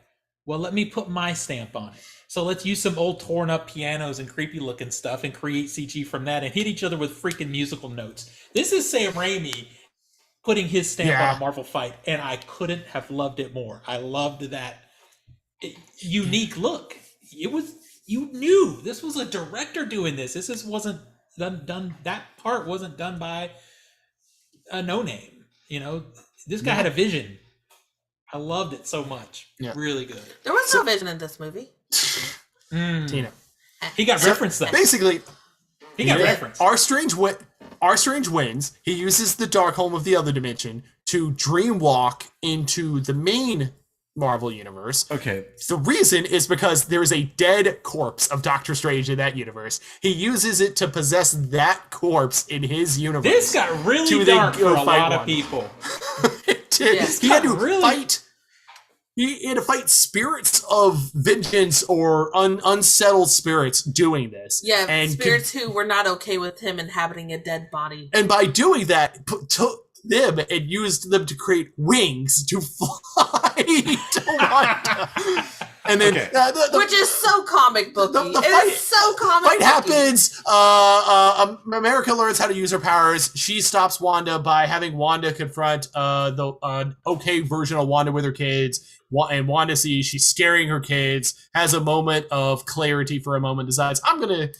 Well, let me put my stamp on it. So let's use some old torn up pianos and creepy looking stuff and create CG from that and hit each other with freaking musical notes. This is Sam Raimi putting his stamp on a Marvel fight, and I couldn't have loved it more. I loved that unique look. It was you knew this was a director doing this. This wasn't done. That part wasn't done by a no name. You know, this guy had a vision. I loved it so much. Yeah. Really good. There was no vision in this movie. Tina. He got referenced though. Basically, He got referenced. Our Strange wins. He uses the Darkholme of the other dimension to dream walk into the main Marvel universe. Okay. The reason is because there is a dead corpse of Doctor Strange in that universe. He uses it to possess that corpse in his universe. This got really To then dark go for a fight lot of one. people. It did. Yes. He had to Really? fight. He had to fight spirits of vengeance or unsettled spirits doing this. Yeah, and spirits who were not okay with him inhabiting a dead body. And by doing that, took them and used them to create wings to fly to Wanda. And then Okay. Which is so comic booky. the It fight- is so comic fight booky. happens. America learns how to use her powers. She stops Wanda by having Wanda confront the okay version of Wanda with her kids. And Wanda sees she's scaring her kids, has a moment of clarity for a moment, decides, I'm going to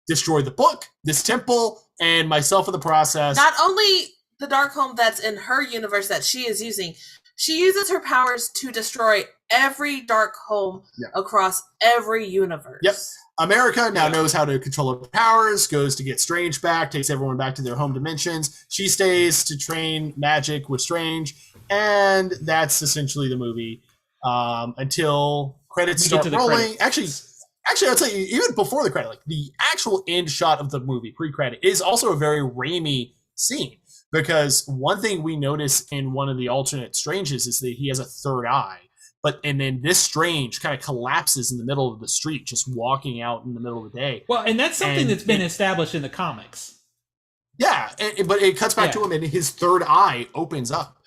destroy the book, this temple, and myself in the process. Not only the Darkholme that's in her universe that she is using, she uses her powers to destroy every Darkholme across every universe. Yep. America now knows how to control her powers, goes to get Strange back, takes everyone back to their home dimensions. She stays to train magic with Strange, and that's essentially the movie until credits We get start to the rolling. credits. Actually, I'll tell you, even before the credit, like the actual end shot of the movie, pre-credit, is also a very Raimi scene. Because one thing we notice in one of the alternate Stranges is that he has a third eye. And then this Strange kind of collapses in the middle of the street, just walking out in the middle of the day. Well, and that's something And that's been established in the comics. Yeah, but it cuts back Yeah. to him, and his third eye opens up.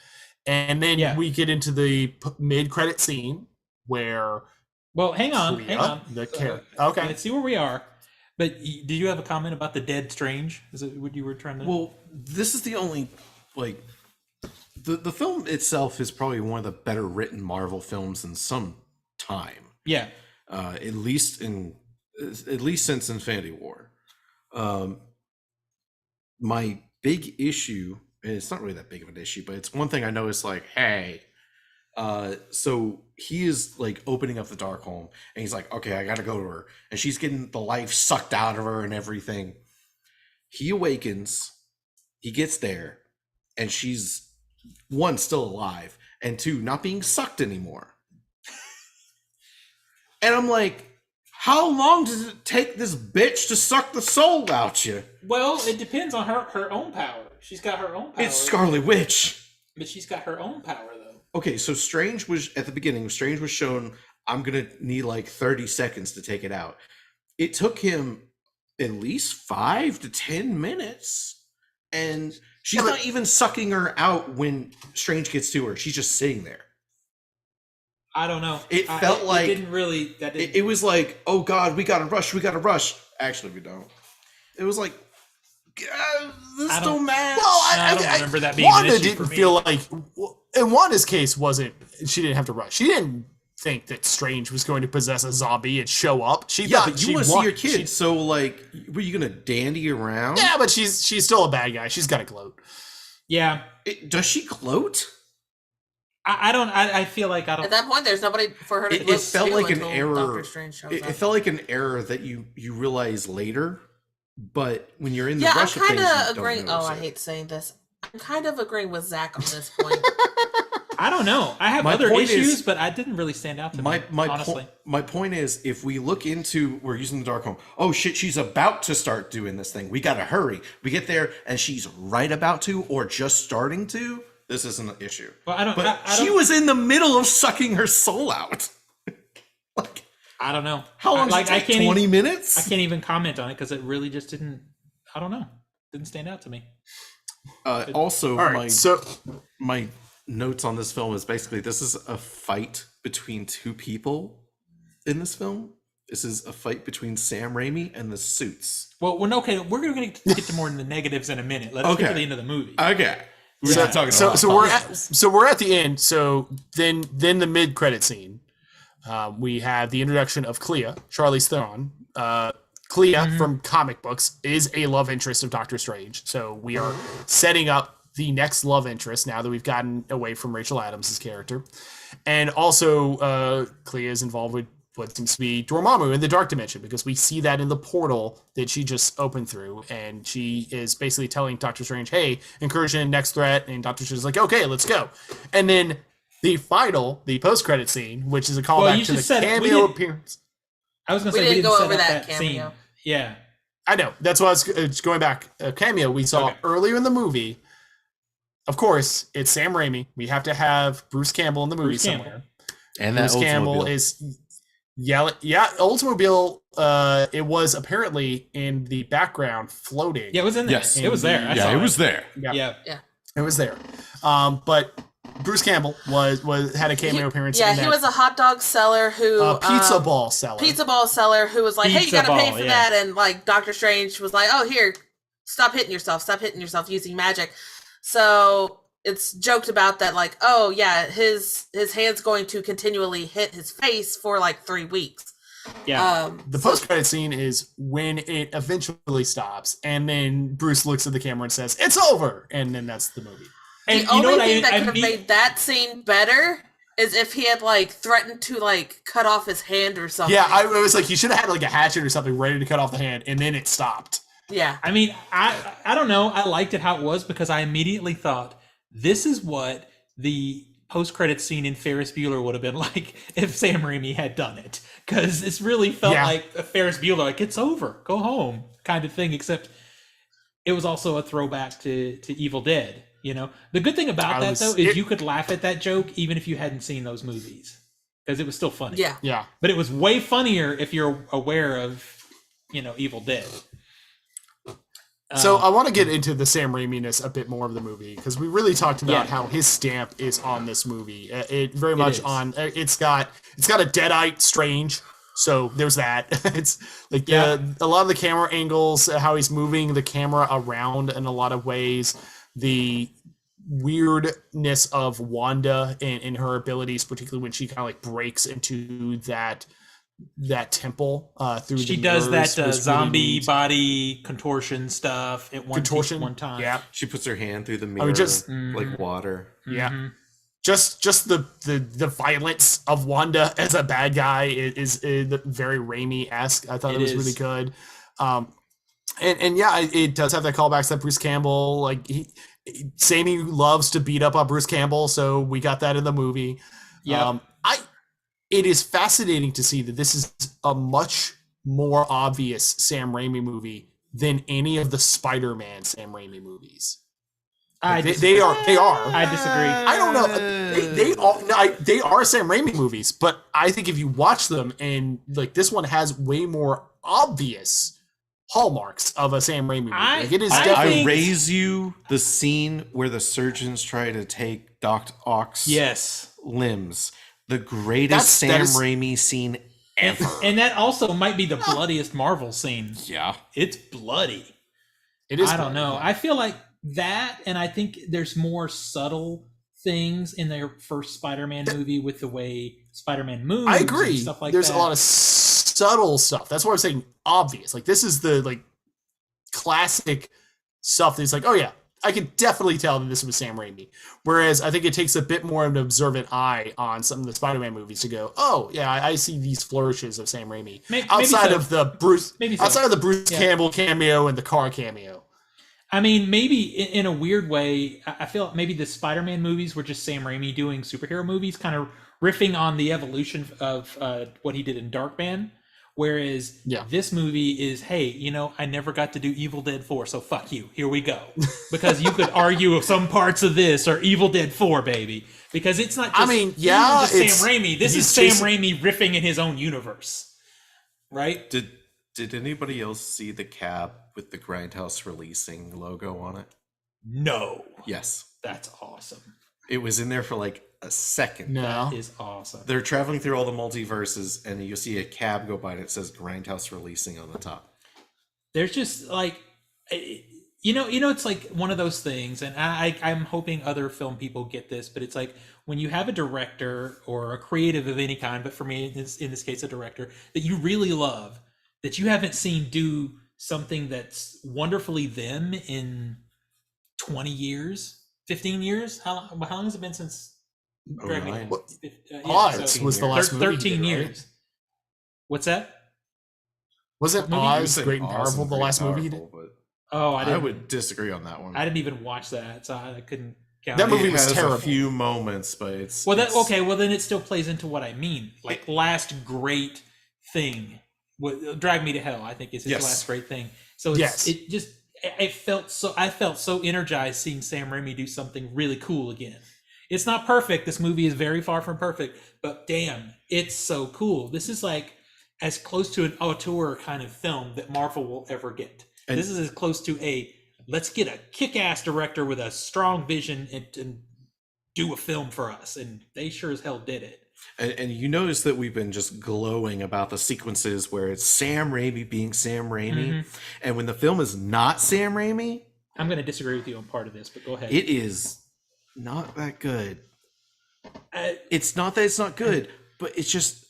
And then Yeah. we get into the mid-credit scene where Well, hang on. Priya, the character. Okay. Let's see where we are. But did you have a comment about the dead Strange? Is it what you were trying to? Well, this is the only like the film itself is probably one of the better written Marvel films in some time. yeah. At least since Infinity War. My big issue, and it's not really that big of an issue, but it's one thing I noticed. Like, hey, so he is like opening up the Darkholme, and he's like, okay, I gotta go to her, and she's getting the life sucked out of her and everything. He awakens, he gets there, and she's one, still alive, and two, not being sucked anymore. And I'm like, how long does it take this bitch to suck the soul out you? Well, it depends on her own power. She's got her own power. It's Scarlet Witch. But she's got her own power though. Okay, so Strange was at the beginning. Strange was shown, I'm gonna need like 30 seconds to take it out. It took him at least 5 to 10 minutes, and she's not even sucking her out when Strange gets to her. She's just sitting there. I don't know. It felt like it didn't really. That didn't. It was like, oh God, we gotta rush. Actually, we don't. It was like, this I don't- don't matter. Well, I don't remember that being an Wanda issue for didn't me. feel like, in Wanda's case, she didn't have to rush. She didn't think that Strange was going to possess a zombie and show up. She Yeah, thought but you she want to see wa- your she- kids, so like, were you gonna dandy around? Yeah, but she's still a bad guy. She's got to gloat. Yeah. Does she gloat? I don't. I feel like I don't. At that point, there's nobody for her to It gloat felt to like an until error. Doctor Strange shows It up. felt like an error that you realize later, but when you're in the Yeah, I'm rush of things, kind you of don't agreeing. notice Oh, I it. hate saying this. I'm kind of agreeing with Zach on this point. I don't know. I have My other point issues, is- but I didn't really stand out to me. Honestly. My point is, if we look into, we're using the Darkholme. Oh shit, she's about to start doing this thing. We gotta hurry. We get there and she's right about to, or just starting to. This isn't an issue. Well, I don't. But I she don't, was in the middle of sucking her soul out. Like, I don't know. how long? Like did it I take? can't. 20 Even, minutes. I can't even comment on it because it really just didn't. I don't know. Didn't stand out to me. Also, All right, my notes on this film is basically this is a fight between two people in this film. This is a fight between Sam Raimi and the suits. Well, okay. We're going to get to more in the negatives in a minute. Let's get to the end of the movie. Okay. We're not talking about we're at the end. So then the mid credit scene. We have the introduction of Clea, Charlize Theron. Clea from comic books is a love interest of Doctor Strange. So we are setting up the next love interest now that we've gotten away from Rachel Adams' character. And also, Clea is involved with what seems to be Dormammu in the Dark Dimension, because we see that in the portal that she just opened through. And she is basically telling Doctor Strange, hey, incursion, next threat. And Doctor Strange is like, okay, let's go. And then the post-credit scene, which is a callback to the cameo appearance. I was going We to say, didn't we didn't go over set up that that cameo. scene. Yeah. I know. That's why I was going back. A cameo we saw earlier in the movie. Of course, it's Sam Raimi. We have to have Bruce Campbell in the movie somewhere. And that Bruce Campbell is yelling. Yeah, Oldsmobile. It was apparently in the background floating. Yeah, it was in there. Yes. It was there. I saw it was there. Yeah. It was there. But Bruce Campbell had a cameo appearance. Yeah, in he that, was a hot dog seller who pizza ball seller. Pizza ball seller who was like, "Hey, you gotta pay for that," and like Doctor Strange was like, "Oh, here, stop hitting yourself using magic." So it's joked about that, like, oh yeah, his hand's going to continually hit his face for like 3 weeks. Yeah. The post-credit scene is when it eventually stops, and then Bruce looks at the camera and says, "It's over," and then that's the movie. And The only thing that could have made that scene better is if he had like threatened to like cut off his hand or something. Yeah, I was like, he should have had like a hatchet or something ready to cut off the hand, and then it stopped. Yeah. I mean, I don't know. I liked it how it was because I immediately thought this is what the post-credit scene in Ferris Bueller would have been like if Sam Raimi had done it. Because it's really felt like a Ferris Bueller, like, it's over, go home kind of thing, except it was also a throwback to Evil Dead. You know, the good thing about that though is you could laugh at that joke even if you hadn't seen those movies because it was still funny. Yeah. But it was way funnier if you're aware of, you know, Evil Dead. So I want to get into the Sam Raimi-ness a bit more of the movie because we really talked about how his stamp is on this movie. It very much on. It's got a Deadite Strange. So there's that. It's like a lot of the camera angles, how he's moving the camera around in a lot of ways. The weirdness of Wanda and her abilities, particularly when she kind of like breaks into that temple through. She the does mirrors that was zombie really body contortion stuff at one time. Yeah, she puts her hand through the mirror like water. Yeah. Just the violence of Wanda as a bad guy is very Raimi-esque. I thought it was really good. And yeah, it does have that callback to that Bruce Campbell. Like Sammy loves to beat up on Bruce Campbell, so we got that in the movie. Yeah. It is fascinating to see that this is a much more obvious Sam Raimi movie than any of the Spider-Man Sam Raimi movies. They are. I disagree. I don't know. They are Sam Raimi movies, but I think if you watch them and like this one has way more obvious hallmarks of a Sam Raimi movie. Like it is. I raise you the scene where the surgeons try to take Doc Ock's limbs. The greatest Sam Raimi scene ever. And that also might be the bloodiest Marvel scene. Yeah. It's bloody. It is. I don't know. I feel like that, and I think there's more subtle things in their first Spider-Man movie with the way Spider-Man moves. I agree. And stuff like there's that. a lot of subtle stuff. That's why I'm saying obvious. Like this is the like classic stuff that's like, oh yeah, I could definitely tell that this was Sam Raimi. Whereas I think it takes a bit more of an observant eye on some of the Spider-Man movies to go, oh yeah, I see these flourishes of Sam Raimi outside of the Bruce, outside of the Bruce Campbell cameo and the car cameo. I mean, maybe in a weird way, I feel like maybe the Spider-Man movies were just Sam Raimi doing superhero movies, kind of riffing on the evolution of what he did in Darkman. Whereas this movie is, hey, you know, I never got to do Evil Dead 4, so fuck you. Here we go. Because you could argue some parts of this are Evil Dead 4, baby. Because it's not just, Sam Raimi. This is Sam Raimi riffing in his own universe. Right? Did anybody else see the cab with the Grindhouse Releasing logo on it? No. Yes. That's awesome. It was in there for like a second. No. That is awesome. They're traveling through all the multiverses, and you see a cab go by and it says Grindhouse Releasing on the top. There's just like, it's like one of those things, and I'm hoping other film people get this, but it's like when you have a director or a creative of any kind, but for me, in this case, a director that you really love, that you haven't seen do something that's wonderfully them in 20 years, 15 years. How long has it been since Drag Me 09. Home? Well, Yeah, Oz so was the last movie. 13 he did, right? years. What's that? Wasn't What movie? You Oz said Great and awesome, Powerful the Great last and movie he did? Powerful, Oh, but I would disagree on that one. I didn't even watch that, so I couldn't count. That it. movie It was has terrible. a few moments, but it's Well, it's- okay. Well, then it still plays into what I mean. Like last great thing, Drag Me to Hell. I think is his Yes. last great thing. So it's, Yes. it just I felt so energized seeing Sam Raimi do something really cool again. It's not perfect. This movie is very far from perfect, but damn, it's so cool. This is like as close to an auteur kind of film that Marvel will ever get. And- This is as close to a let's get a kick-ass director with a strong vision and do a film for us, and they sure as hell did it. And you notice that we've been just glowing about the sequences where it's Sam Raimi being Sam Raimi, Mhm. and when the film is not Sam Raimi, I'm going to disagree with you on part of this, but go ahead. it is not that good. Uh, It's not that it's not good, but it's just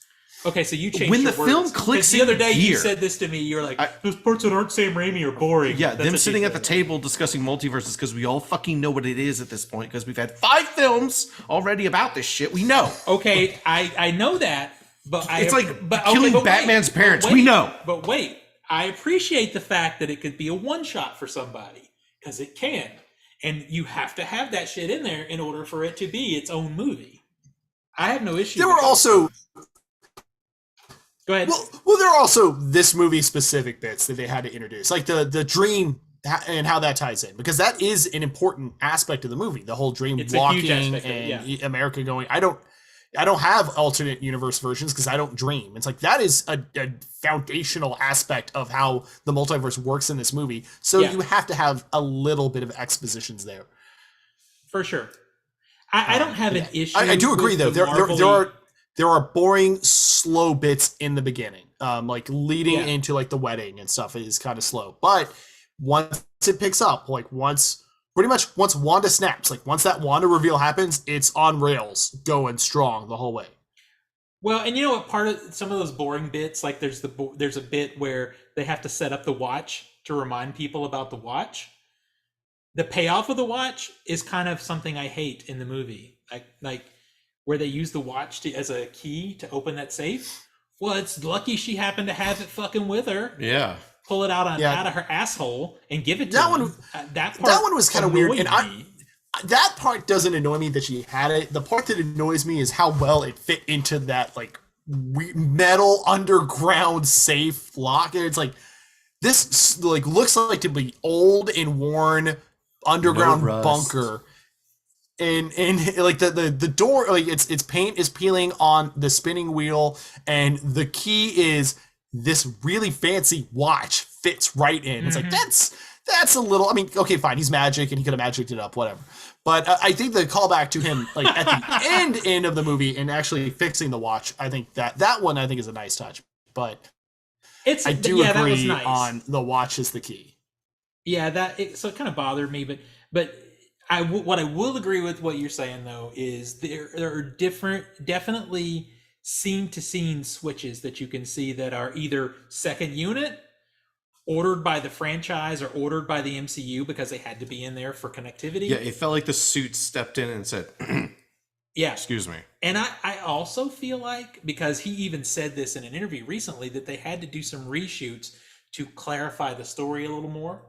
okay, so you changed When your the film words. 'Cause clicks the other in day you gear- said this to me. You're like, those parts that aren't Sam Raimi are boring. yeah, That's them what you sitting at the said. table discussing multiverses because we all fucking know what it is at this point because we've had 5 films already about this shit. We know. Okay, I know that, but It's like killing but Batman's parents. but We know. But wait, I appreciate the fact that it could be a one shot for somebody because it can, and you have to have that shit in there in order for it to be its own movie. I have no issue. There with were that. also Go ahead. well, there are also this movie specific bits that they had to introduce, like the dream and how that ties in, because that is an important aspect of the movie. The whole dream It's a huge walking aspect of it, and America going. I don't have alternate universe versions because I don't dream. It's like that is a foundational aspect of how the multiverse works in this movie. So Yeah. you have to have a little bit of expositions there. For sure. I don't have an issue. I do agree with though. the There are boring, slow bits in the beginning, like leading Yeah. into like the wedding and stuff is kind of slow. But once it picks up, like once Wanda snaps, like once that Wanda reveal happens, it's on rails, going strong the whole way. Well, and you know what? Part of some of those boring bits, like there's a bit where they have to set up the watch to remind people about the watch. The payoff of the watch is kind of something I hate in the movie, like where they use the watch as a key to open that safe. Well, it's lucky she happened to have it fucking with her. Yeah. Pull it out Yeah. of her asshole and give it to That him. one- That part that one was kinda weird, annoyed and me. That part doesn't annoy me that she had it. The part that annoys me is how well it fit into that like metal underground safe lock. And it's like this like looks like to be old and worn underground No rust. bunker. And like the door, like its paint is peeling on the spinning wheel, and the key is this really fancy watch fits right in. It's like that's a little. I mean, okay, fine, he's magic and he could have magicked it up, whatever. But I think the callback to him, like at the end of the movie, and actually fixing the watch, I think that one I think is a nice touch. But I do that was agree nice. on the watch is the key. Yeah, so it kind of bothered me, but what I will agree with what you're saying though is there are definitely scene to scene switches that you can see that are either second unit, ordered by the franchise, or ordered by the MCU because they had to be in there for connectivity. Yeah, it felt like the suit stepped in and said, Yeah. excuse me. And I also feel like, because he even said this in an interview recently, that they had to do some reshoots to clarify the story a little more.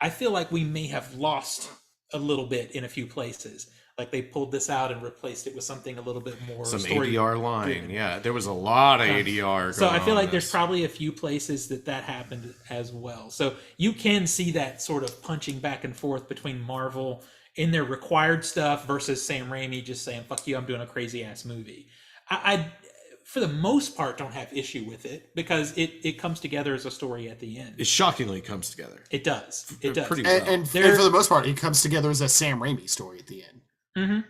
I feel like we may have lost a little bit in a few places. Like they pulled this out and replaced it with something a little bit more Some story ADR line. driven. Yeah, there was a lot of ADR So going I feel on like in there's this. probably a few places that happened as well. So you can see that sort of punching back and forth between Marvel in their required stuff versus Sam Raimi just saying, fuck you, I'm doing a crazy ass movie. I for the most part, don't have issue with it because it comes together as a story at the end. It shockingly comes together. It does. It does. Pretty well. And for the most part, it comes together as a Sam Raimi story at the end. Mm-hmm.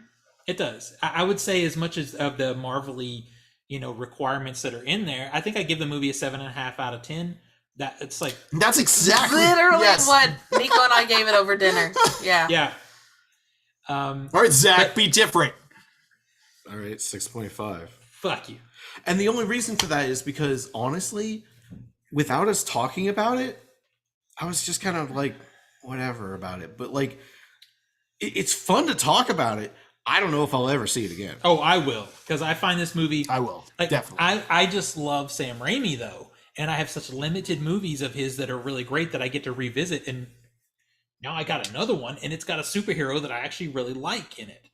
It does. I would say as much as of the Marvel-y, requirements that are in there, I think I give the movie a 7.5 out of 10. That it's like That's exactly Literally yes. what Nico and I gave it over dinner. Yeah. yeah. All right, Zach, But- be different. All right, 6.5. Fuck you. And the only reason for that is because, honestly, without us talking about it, I was just kind of like, whatever about it. But, like, it's fun to talk about it. I don't know if I'll ever see it again. Oh, I will, because I find this movie. I will, Like, definitely. I just love Sam Raimi though, and I have such limited movies of his that are really great that I get to revisit. And now I got another one, and it's got a superhero that I actually really like in it.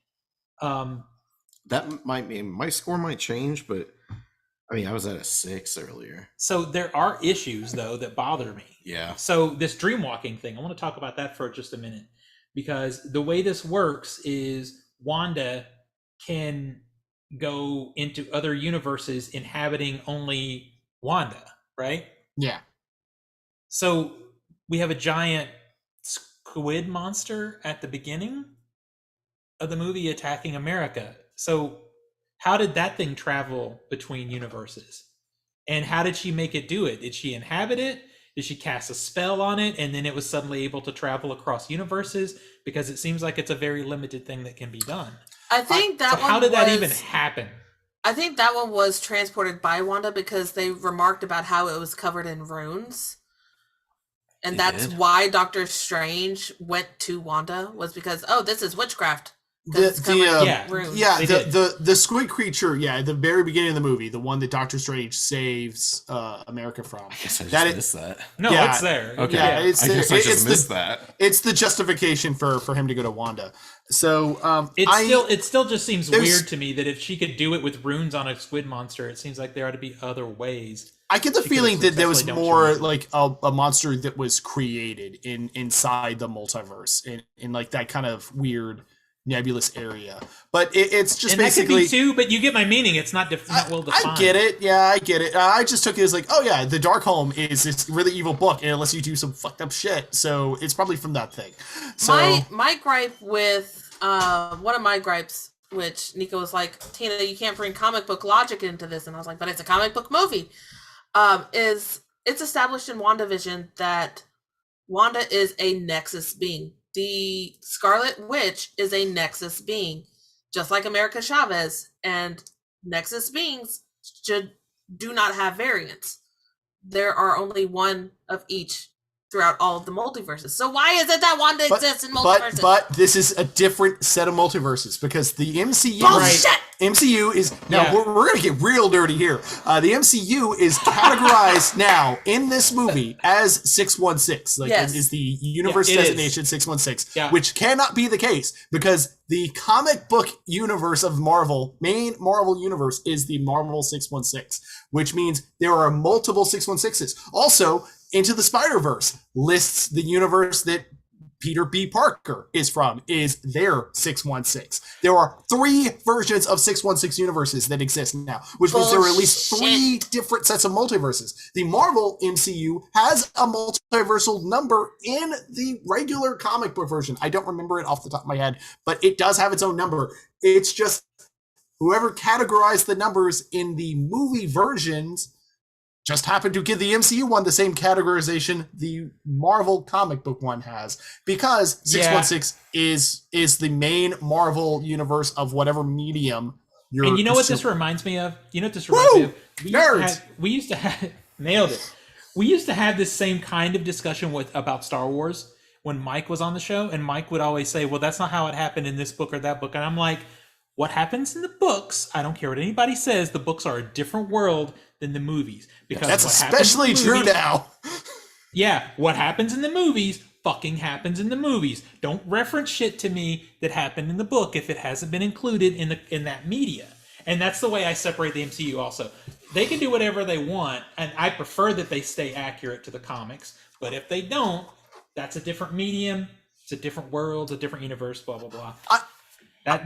That might mean my score might change, but I mean, I was at a 6 earlier. So there are issues though that bother me. Yeah. So this dream walking thing, I want to talk about that for just a minute, because the way this works is Wanda can go into other universes inhabiting only Wanda, right? Yeah. So we have a giant squid monster at the beginning of the movie attacking America. So how did that thing travel between universes? And how did she make it do it? Did she inhabit it? Did she cast a spell on it and then it was suddenly able to travel across universes? Because it seems like it's a very limited thing that can be done. I think that So one how did that was- even happen? I think that one was transported by Wanda because they remarked about how it was covered in runes. And They that's did? why Doctor Strange went to Wanda, was because, oh, this is witchcraft. 'Cause The- it's covered the, in yeah. runes. Yeah, They the squid creature, yeah, at the very beginning of the movie, the one that Doctor Strange saves America from. I guess I just That is- missed that. No, Yeah. it's there. Okay. Yeah, it's I guess there. I It's just the- missed that. It's the justification for him to go to Wanda. So It still just seems there's- weird to me that if she could do it with runes on a squid monster, it seems like there ought to be other ways. I get the She could've feeling that there was successfully more dumped like a monster that was created inside the multiverse in like that kind of weird nebulous area. But it's just And that could basically be too, but you get my meaning. It's not not well defined. I get it. Yeah, I get it. I just took it as like, oh yeah, the Darkholme is this really evil book, and it lets you do some fucked up shit. So it's probably from that thing. So My gripe with one of my gripes, which Nico was like, Tina, you can't bring comic book logic into this, and I was like, but it's a comic book movie. Is it's established in WandaVision that Wanda is a Nexus being. The Scarlet Witch is a Nexus being, just like America Chavez, and Nexus beings do not have variants. There are only one of each throughout all of the multiverses. So why is it that Wanda exists in multiverses? But this is a different set of multiverses because the MCU Bullshit! MCU is now Yeah. we're gonna get real dirty here. The MCU is categorized now in this movie as 616. Like Yes. is the universe Yeah, it is. designation 616, Yeah. which cannot be the case because the comic book universe of Marvel, main Marvel universe, is the Marvel 616, which means there are multiple 616s. Also, Into the Spider-Verse lists the universe that Peter B. Parker is from, is their 616. There are 3 versions of 616 universes that exist now, which means there are at least 3 different sets of multiverses. The Marvel MCU has a multiversal number in the regular comic book version. I don't remember it off the top of my head, but it does have its own number. It's just whoever categorized the numbers in the movie versions just happened to give the MCU one the same categorization the Marvel comic book one has, because 616 is the main Marvel universe of whatever medium you're. And you know what this consuming. reminds me of? You know what this reminds me Woo! of? Nerds! We used to have nailed it. We used to have this same kind of discussion about Star Wars when Mike was on the show, and Mike would always say, "Well, that's not how it happened in this book or that book," and I'm like, "What happens in the books? I don't care what anybody says. The books are a different world than the movies because That's what happens in especially the true movies- now. Yeah, what happens in the movies fucking happens in the movies. Don't reference shit to me that happened in the book if it hasn't been included in that media." And that's the way I separate the MCU also. They can do whatever they want, and I prefer that they stay accurate to the comics. But if they don't, that's a different medium, it's a different world, a different universe, blah blah blah. I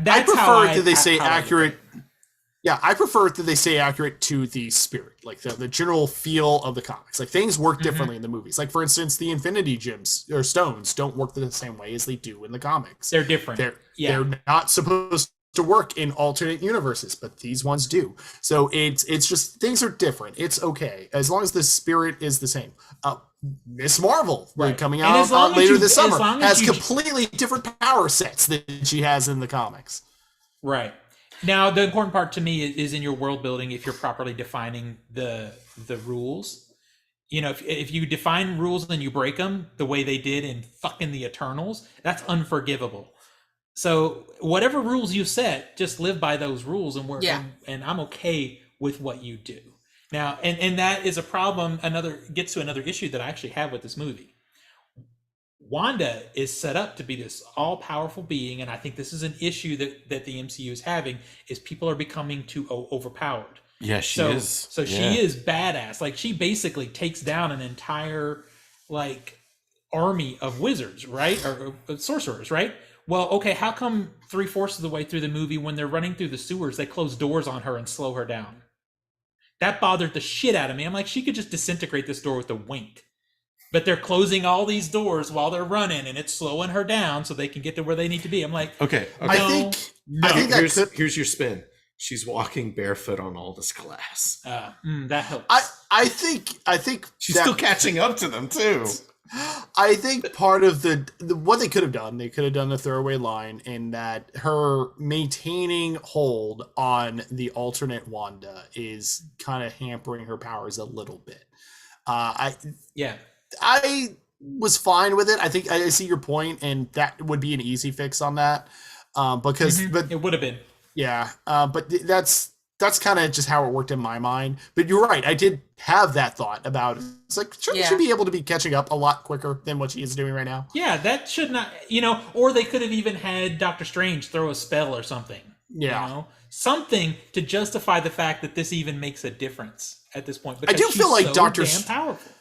That's how prefer that they say how I look at accurate. it. Yeah, I prefer that they say accurate to the spirit, like the general feel of the comics. Like things work differently in the movies. Like for instance, the Infinity Gems or stones don't work the same way as they do in the comics. They're different. They're not supposed to work in alternate universes, but these ones do. So it's just things are different. It's okay as long as the spirit is the same. Miss Marvel, coming And as long out as later you- this as summer, long as has you- completely different power sets than she has in the comics. Right. Now, the important part to me is in your world building. If you're properly defining the rules, you know, if you define rules and you break them the way they did in fucking the Eternals, that's unforgivable. So whatever rules you set, just live by those rules, and and I'm okay with what you do. Now, and that is a problem. Gets to another issue that I actually have with this movie. Wanda is set up to be this all-powerful being, and I think this is an issue that the MCU is having, is people are becoming too overpowered. Yeah, she is. So she is badass. Like, she basically takes down an entire, like, army of wizards, right? Or sorcerers, right? Well, okay, how come 3/4 of the way through the movie, when they're running through the sewers, they close doors on her and slow her down? That bothered the shit out of me. I'm like, she could just disintegrate this door with a wink. But they're closing all these doors while they're running, and it's slowing her down so they can get to where they need to be. I'm like, okay. I think Here's your spin. She's walking barefoot on all this glass. that helps. I think She's still catching up to them too. I think part of the what they could have done the throwaway line in that her maintaining hold on the alternate Wanda is kind of hampering her powers a little bit. I was fine with it. I think I see your point, and that would be an easy fix on that. Because but it would have been. Yeah, but that's kind of just how it worked in my mind. But you're right. I did have that thought about it. It's like, she should be able to be catching up a lot quicker than what she is doing right now. Yeah, that should not, or they could have even had Doctor Strange throw a spell or something. Yeah. Something to justify the fact that this even makes a difference at this point. I do feel like damn powerful.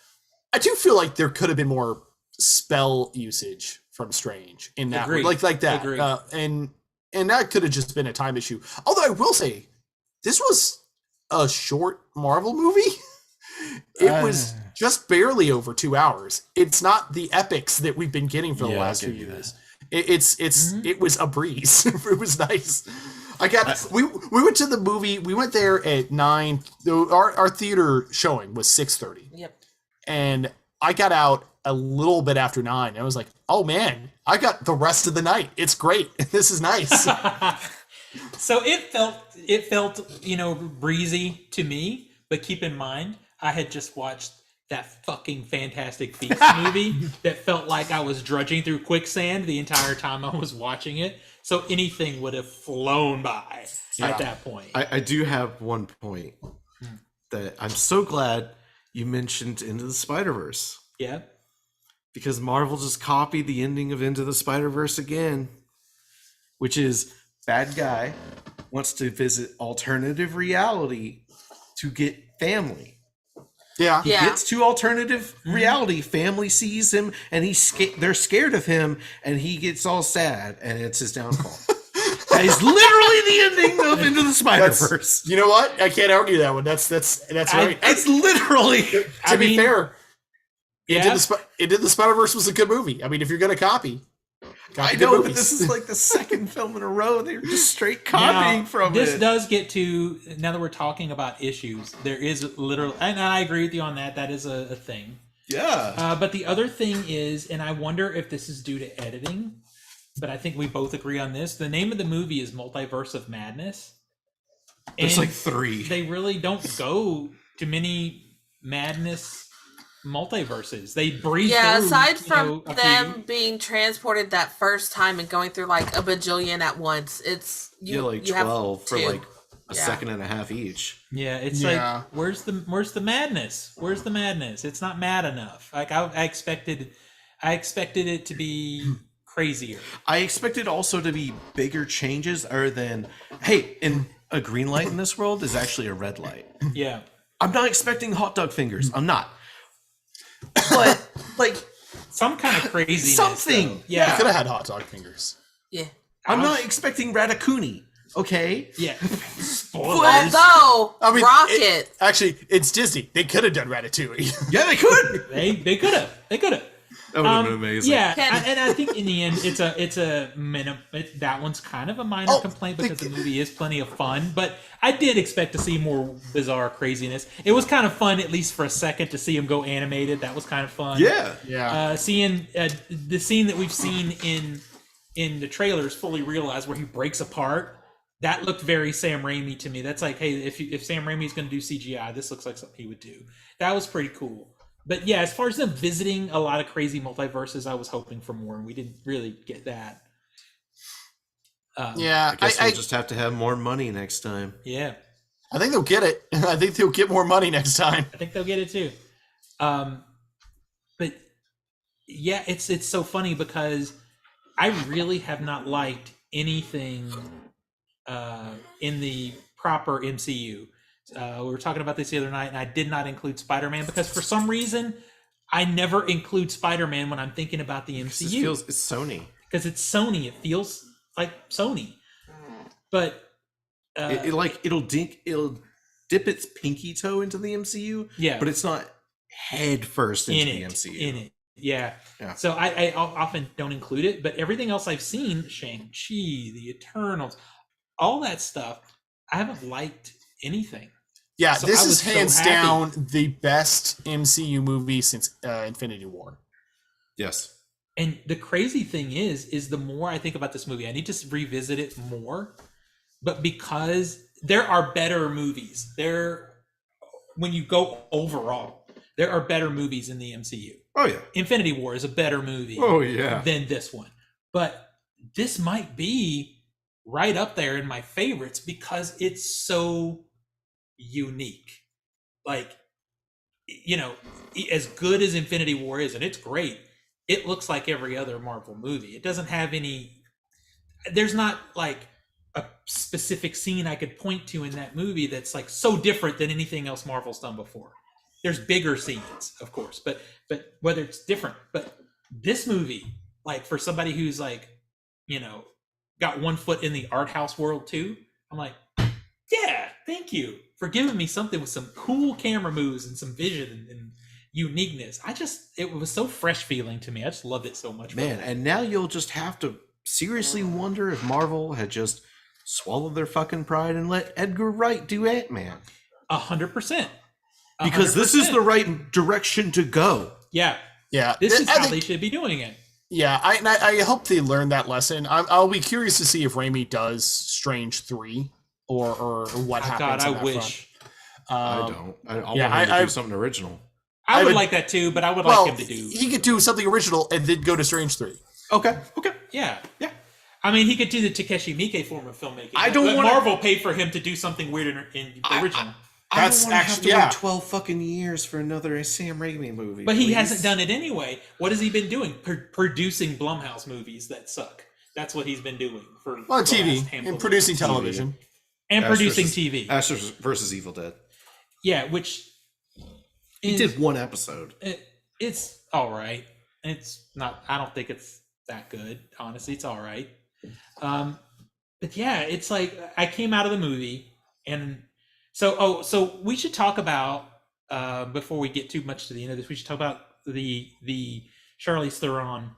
I do feel like there could have been more spell usage from Strange in that, like that, and that could have just been a time issue. Although I will say, this was a short Marvel movie. It was just barely over 2 hours. It's not the epics that we've been getting for the last few years. It was a breeze. It was nice. We went to the movie. We went there at 9. Our theater showing was 6:30. Yep. And I got out a little bit after 9. I was like, oh man, I got the rest of the night. It's great. This is nice. So it felt breezy to me, but keep in mind, I had just watched that fucking Fantastic Beasts movie that felt like I was drudging through quicksand the entire time I was watching it. So anything would have flown by at that point. I do have one point that I'm so glad you mentioned Into the Spider-Verse. Yeah. Because Marvel just copied the ending of Into the Spider-Verse again, which is bad guy wants to visit alternative reality to get family. Yeah. He gets to alternative reality. Family sees him, and they're scared of him, and he gets all sad, and it's his downfall. That is literally the ending of Into the Spider-Verse. You know what? I can't argue that one. That's right. It's literally. To be fair, yeah. Into the Spider-Verse was a good movie. I mean, if you're gonna copy I know, but this is like the second film in a row they're just straight copying from this it. Does get to, now that we're talking about issues, there is literally, and I agree with you on that. That is a thing. Yeah. But the other thing is, and I wonder if this is due to editing, but I think we both agree on this. The name of the movie is Multiverse of Madness. There's And like 3. They really don't go to many madness multiverses. They breathe through, aside from them being transported that first time and going through like a bajillion at once, it's you like you 12 have for two. like a second and a half each. Yeah, it's like, where's the madness? Where's the madness? It's not mad enough. Like I expected it to be crazier. I expected also to be bigger changes other than, hey, and a green light in this world is actually a red light. Yeah. I'm not expecting hot dog fingers. I'm not. But like some kind of crazy something. Though. Yeah. You could have had hot dog fingers. Yeah. I'm not expecting Ratatouille. Okay. Yeah. Spoilers. Although Rocket. Actually, it's Disney. They could have done Ratatouille. Yeah, they could. They could have. That would have been amazing. Yeah, Can- and I think in the end, that one's kind of a minor complaint because the movie is plenty of fun. But I did expect to see more bizarre craziness. It was kind of fun, at least for a second, to see him go animated. That was kind of fun. Yeah. Seeing the scene that we've seen in the trailers fully realized where he breaks apart. That looked very Sam Raimi to me. That's like, hey, if Sam Raimi's going to do CGI, this looks like something he would do. That was pretty cool. But yeah, as far as them visiting a lot of crazy multiverses, I was hoping for more, and we didn't really get that. Yeah. I guess we'll just have to have more money next time. Yeah, I think they'll get it. I think they'll get more money next time. I think they'll get it too. But yeah, it's so funny because I really have not liked anything in the proper MCU. We were talking about this the other night, and I did not include Spider-Man because for some reason I never include Spider-Man when I'm thinking about the MCU. It's Sony. Because it's Sony. It feels like Sony. But it'll dip its pinky toe into the MCU. Yeah, but it's not head first into the MCU. In it. Yeah. So I often don't include it, but everything else I've seen, Shang-Chi, the Eternals, all that stuff, I haven't liked anything. Yeah, So this I is was so hands happy. down the best MCU movie since Infinity War. Yes. And the crazy thing is the more I think about this movie, I need to revisit it more. But because there are better movies, when you go overall, there are better movies in the MCU. Oh yeah. Infinity War is a better movie than this one. But this might be right up there in my favorites because it's so unique. Like, as good as Infinity War is, and it's great, it looks like every other Marvel movie. It doesn't have there's not like a specific scene I could point to in that movie that's like so different than anything else Marvel's done before. There's bigger scenes, of course, but whether it's different. But this movie, like for somebody who's like, got one foot in the art house world too, I'm like, yeah, thank you for giving me something with some cool camera moves and some vision and uniqueness. It was so fresh feeling to me. I just loved it so much. Man, and now you'll just have to seriously wonder if Marvel had just swallowed their fucking pride and let Edgar Wright do Ant-Man. 100%. Because this is the right direction to go. Yeah. Yeah. This is how they should be doing it. Yeah, I hope they learn that lesson. I'll be curious to see if Raimi does Strange 3 or what happens. God, on I that wish. front. I don't. I want him to do something original. I would like that too, but I would like him to do. He could do something original and then go to Strange 3. Okay. Yeah. I mean, he could do the Takeshi Miike form of filmmaking. I don't want Marvel paid for him to do something weird in original. That's I don't want actually to have to wait 12 fucking years for another Sam Raimi movie. But he please. hasn't done it anyway. What has he been doing? Producing Blumhouse movies that suck. That's what he's been doing for On the last TV handful and of producing years. television. And Ash producing versus- TV. Ash versus Evil Dead. Yeah, which He did one episode. It's all right. It's not. I don't think it's that good. Honestly, it's all right. But yeah, it's like I came out of the movie, and so we should talk about before we get too much to the end of this. We should talk about the Charlize Theron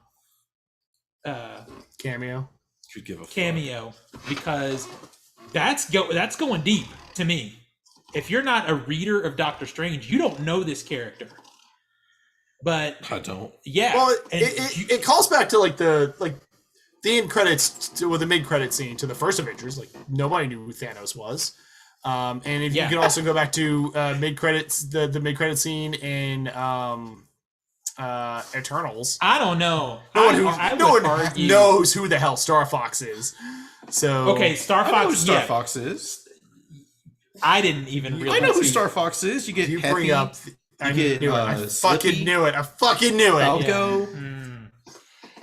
Cameo. Could give a fuck. cameo because that's going deep to me. If you're not a reader of Doctor Strange, you don't know this character. But I don't. yeah, Well, and it calls back to the end credits or the mid credit scene to the first Avengers. Like nobody knew who Thanos was. And if you can also go back to mid credits, the mid credit scene in Eternals. I don't know. No one argue. knows who the hell Star Fox is. So Okay, Star I know who Fox. Star Yeah, Fox is. I didn't even realize. I know who he- Star Fox is. You get you Peppy. bring up. I get, knew it. I Slippy. fucking knew it. I fucking knew it. Falco.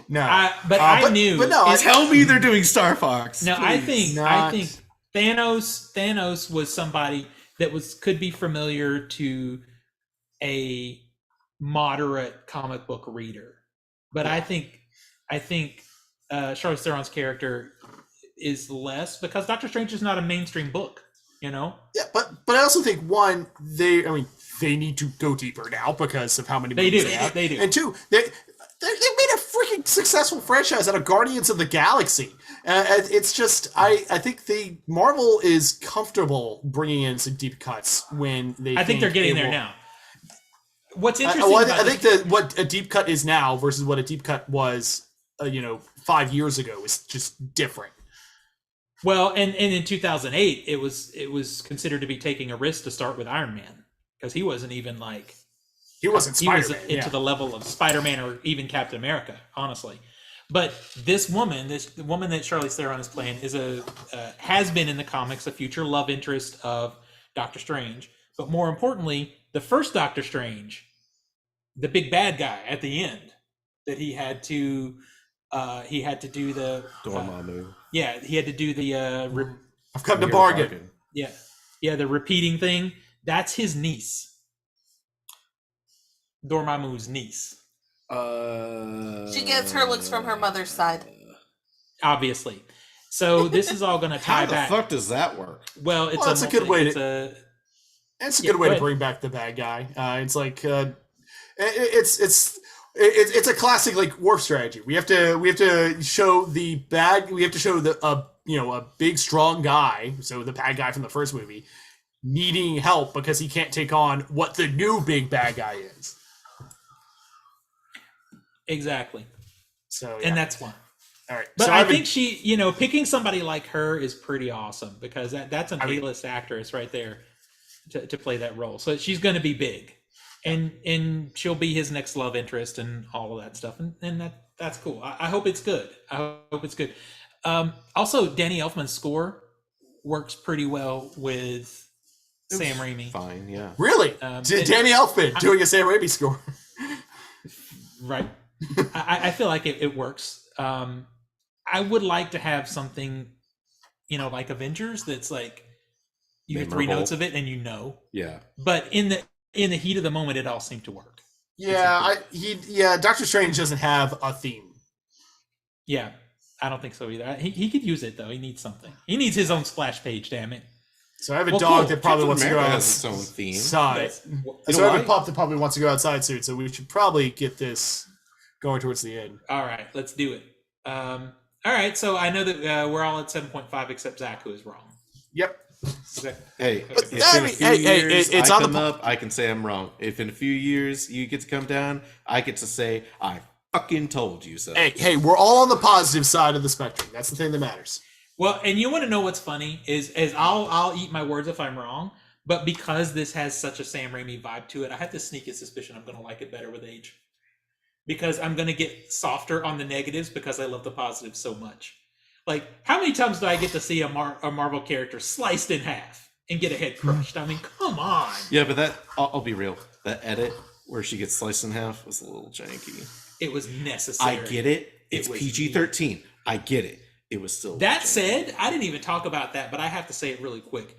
No, I knew. But no, Tell me they're doing Star Fox. No, please. I think Thanos was somebody that could be familiar to a moderate comic book reader, but I think Charlize Theron's character is less because Doctor Strange is not a mainstream book. Yeah, but I also think they need to go deeper now because of how many They movies do. have. They do. And two, they made a freaking successful franchise out of Guardians of the Galaxy. It's just I think Marvel is comfortable bringing in some deep cuts when they. I think they're getting there now. What's interesting? I think that what a deep cut is now versus what a deep cut was, 5 years ago is just different. Well, and in 2008, it was considered to be taking a risk to start with Iron Man because he wasn't even like he wasn't Spider-Man, into the level of Spider-Man or even Captain America, honestly. But the woman that Charlize Theron is playing is has been in the comics a future love interest of Doctor Strange. But more importantly, the first Doctor Strange, the big bad guy at the end, that he had to do the Dormammu. Yeah, he had to do the I've come to bargain. Yeah, the repeating thing. That's his niece, Dormammu's niece. She gets her looks from her mother's side. Obviously. So this is all going to tie back. How the fuck does that work? Well, That's a good way to bring back the bad guy. It's like it's a classic like war strategy. We have to show the bad. We have to show a big strong guy. So the bad guy from the first movie needing help because he can't take on what the new big bad guy is. Exactly. So and that's one. All right. But so I think she, picking somebody like her is pretty awesome because that's an A-list actress right there to play that role. So she's going to be big, and she'll be his next love interest and all of that stuff. And that's cool. I hope it's good. Also, Danny Elfman's score works pretty well with Sam Raimi. Fine, yeah. Really? Danny Elfman doing a Sam Raimi score. Right. I feel like it works. I would like to have something, like Avengers that's like you hear 3 notes of it and Yeah. But in the heat of the moment, it all seemed to work. Yeah, Doctor Strange doesn't have a theme. Yeah, I don't think so either. He could use it though. He needs something. He needs his own splash page. Damn it. So I have a dog that probably Captain wants America to go has its own theme. outside. So I have a pup that probably wants to go outside soon. So we should probably get this going towards the end. All right, let's do it. All right, so I know that we're all at 7.5 except Zach, who is wrong. Yep. Hey, But, if in a few years it's I on come the up, I can say I'm wrong. If in a few years you get to come down, I get to say I fucking told you so. Hey, we're all on the positive side of the spectrum. That's the thing that matters. Well, and you want to know what's funny is I'll eat my words if I'm wrong, but because this has such a Sam Raimi vibe to it, I have this sneaky suspicion I'm going to like it better with age. Because I'm going to get softer on the negatives because I love the positives so much. Like, how many times do I get to see a Marvel character sliced in half and get a head crushed? I mean, come on. Yeah, but I'll be real. That edit where she gets sliced in half was a little janky. It was necessary. I get it. It's PG-13. I get it. It was still that janky. said, I didn't even talk about that, but I have to say it really quick.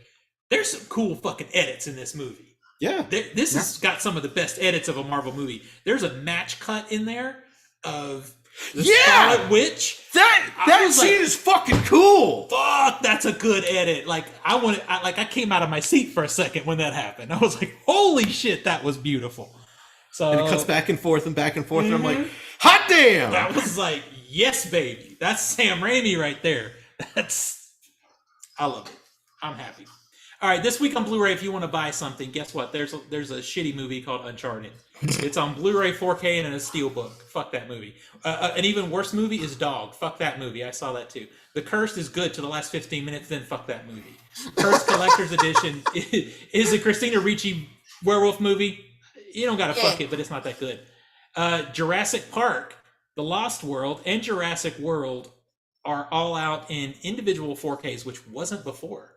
There's some cool fucking edits in this movie. Yeah. This has got some of the best edits of a Marvel movie. There's a match cut in there of the Scarlet Witch. That scene is fucking cool. Fuck, that's a good edit. Like I came out of my seat for a second when that happened. I was like, holy shit, that was beautiful. So And it cuts back and forth, and I'm like, hot damn! That was like, yes, baby. That's Sam Raimi right there. I love it. I'm happy. All right, this week on Blu-ray, if you want to buy something, guess what? There's a shitty movie called Uncharted. It's on Blu-ray 4K and in a steelbook. Fuck that movie. An even worse movie is Dog. Fuck that movie. I saw that too. The Cursed is good to the last 15 minutes, then fuck that movie. Cursed Collector's Edition is a Christina Ricci werewolf movie. You don't gotta fuck it, but it's not that good. Jurassic Park, The Lost World, and Jurassic World are all out in individual 4Ks, which wasn't before.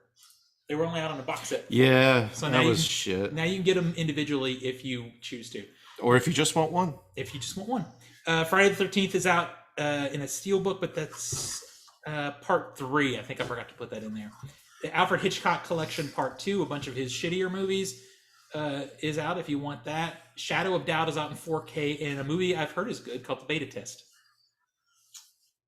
They were only out on a box set. Yeah, so that was shit. Now you can get them individually if you choose to. Or if you just want one. Friday the 13th is out in a steelbook, but that's part 3. I think I forgot to put that in there. The Alfred Hitchcock Collection Part 2, a bunch of his shittier movies, is out if you want that. Shadow of Doubt is out in 4K, and a movie I've heard is good called The Beta Test.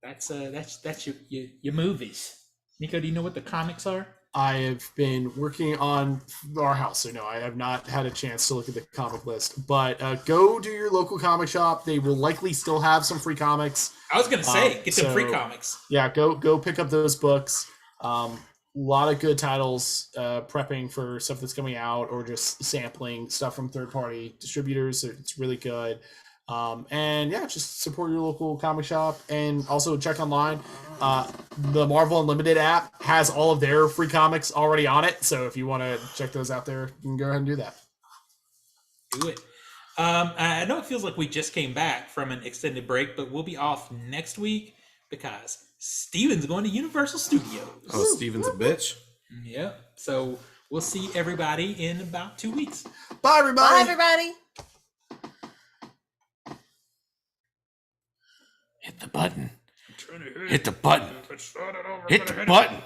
That's your movies. Nico, do you know what the comics are? I have been working on our house, so no, I have not had a chance to look at the comic list. But go to your local comic shop; they will likely still have some free comics. I was gonna say, get some free so, comics. Yeah, go pick up those books. A lot of good titles. Prepping for stuff that's coming out, or just sampling stuff from third-party distributors. So it's really good. And yeah, just support your local comic shop, and also check online. The Marvel Unlimited app has all of their free comics already on it, so if you want to check those out there, you can go ahead and do that. Do it. I know it feels like we just came back from an extended break, but we'll be off next week because Steven's going to Universal Studios. Oh, Steven's a bitch. Yep. So we'll see everybody in about 2 weeks. Bye, everybody. Bye, everybody. Hit the button. Hit the button. Hit the button.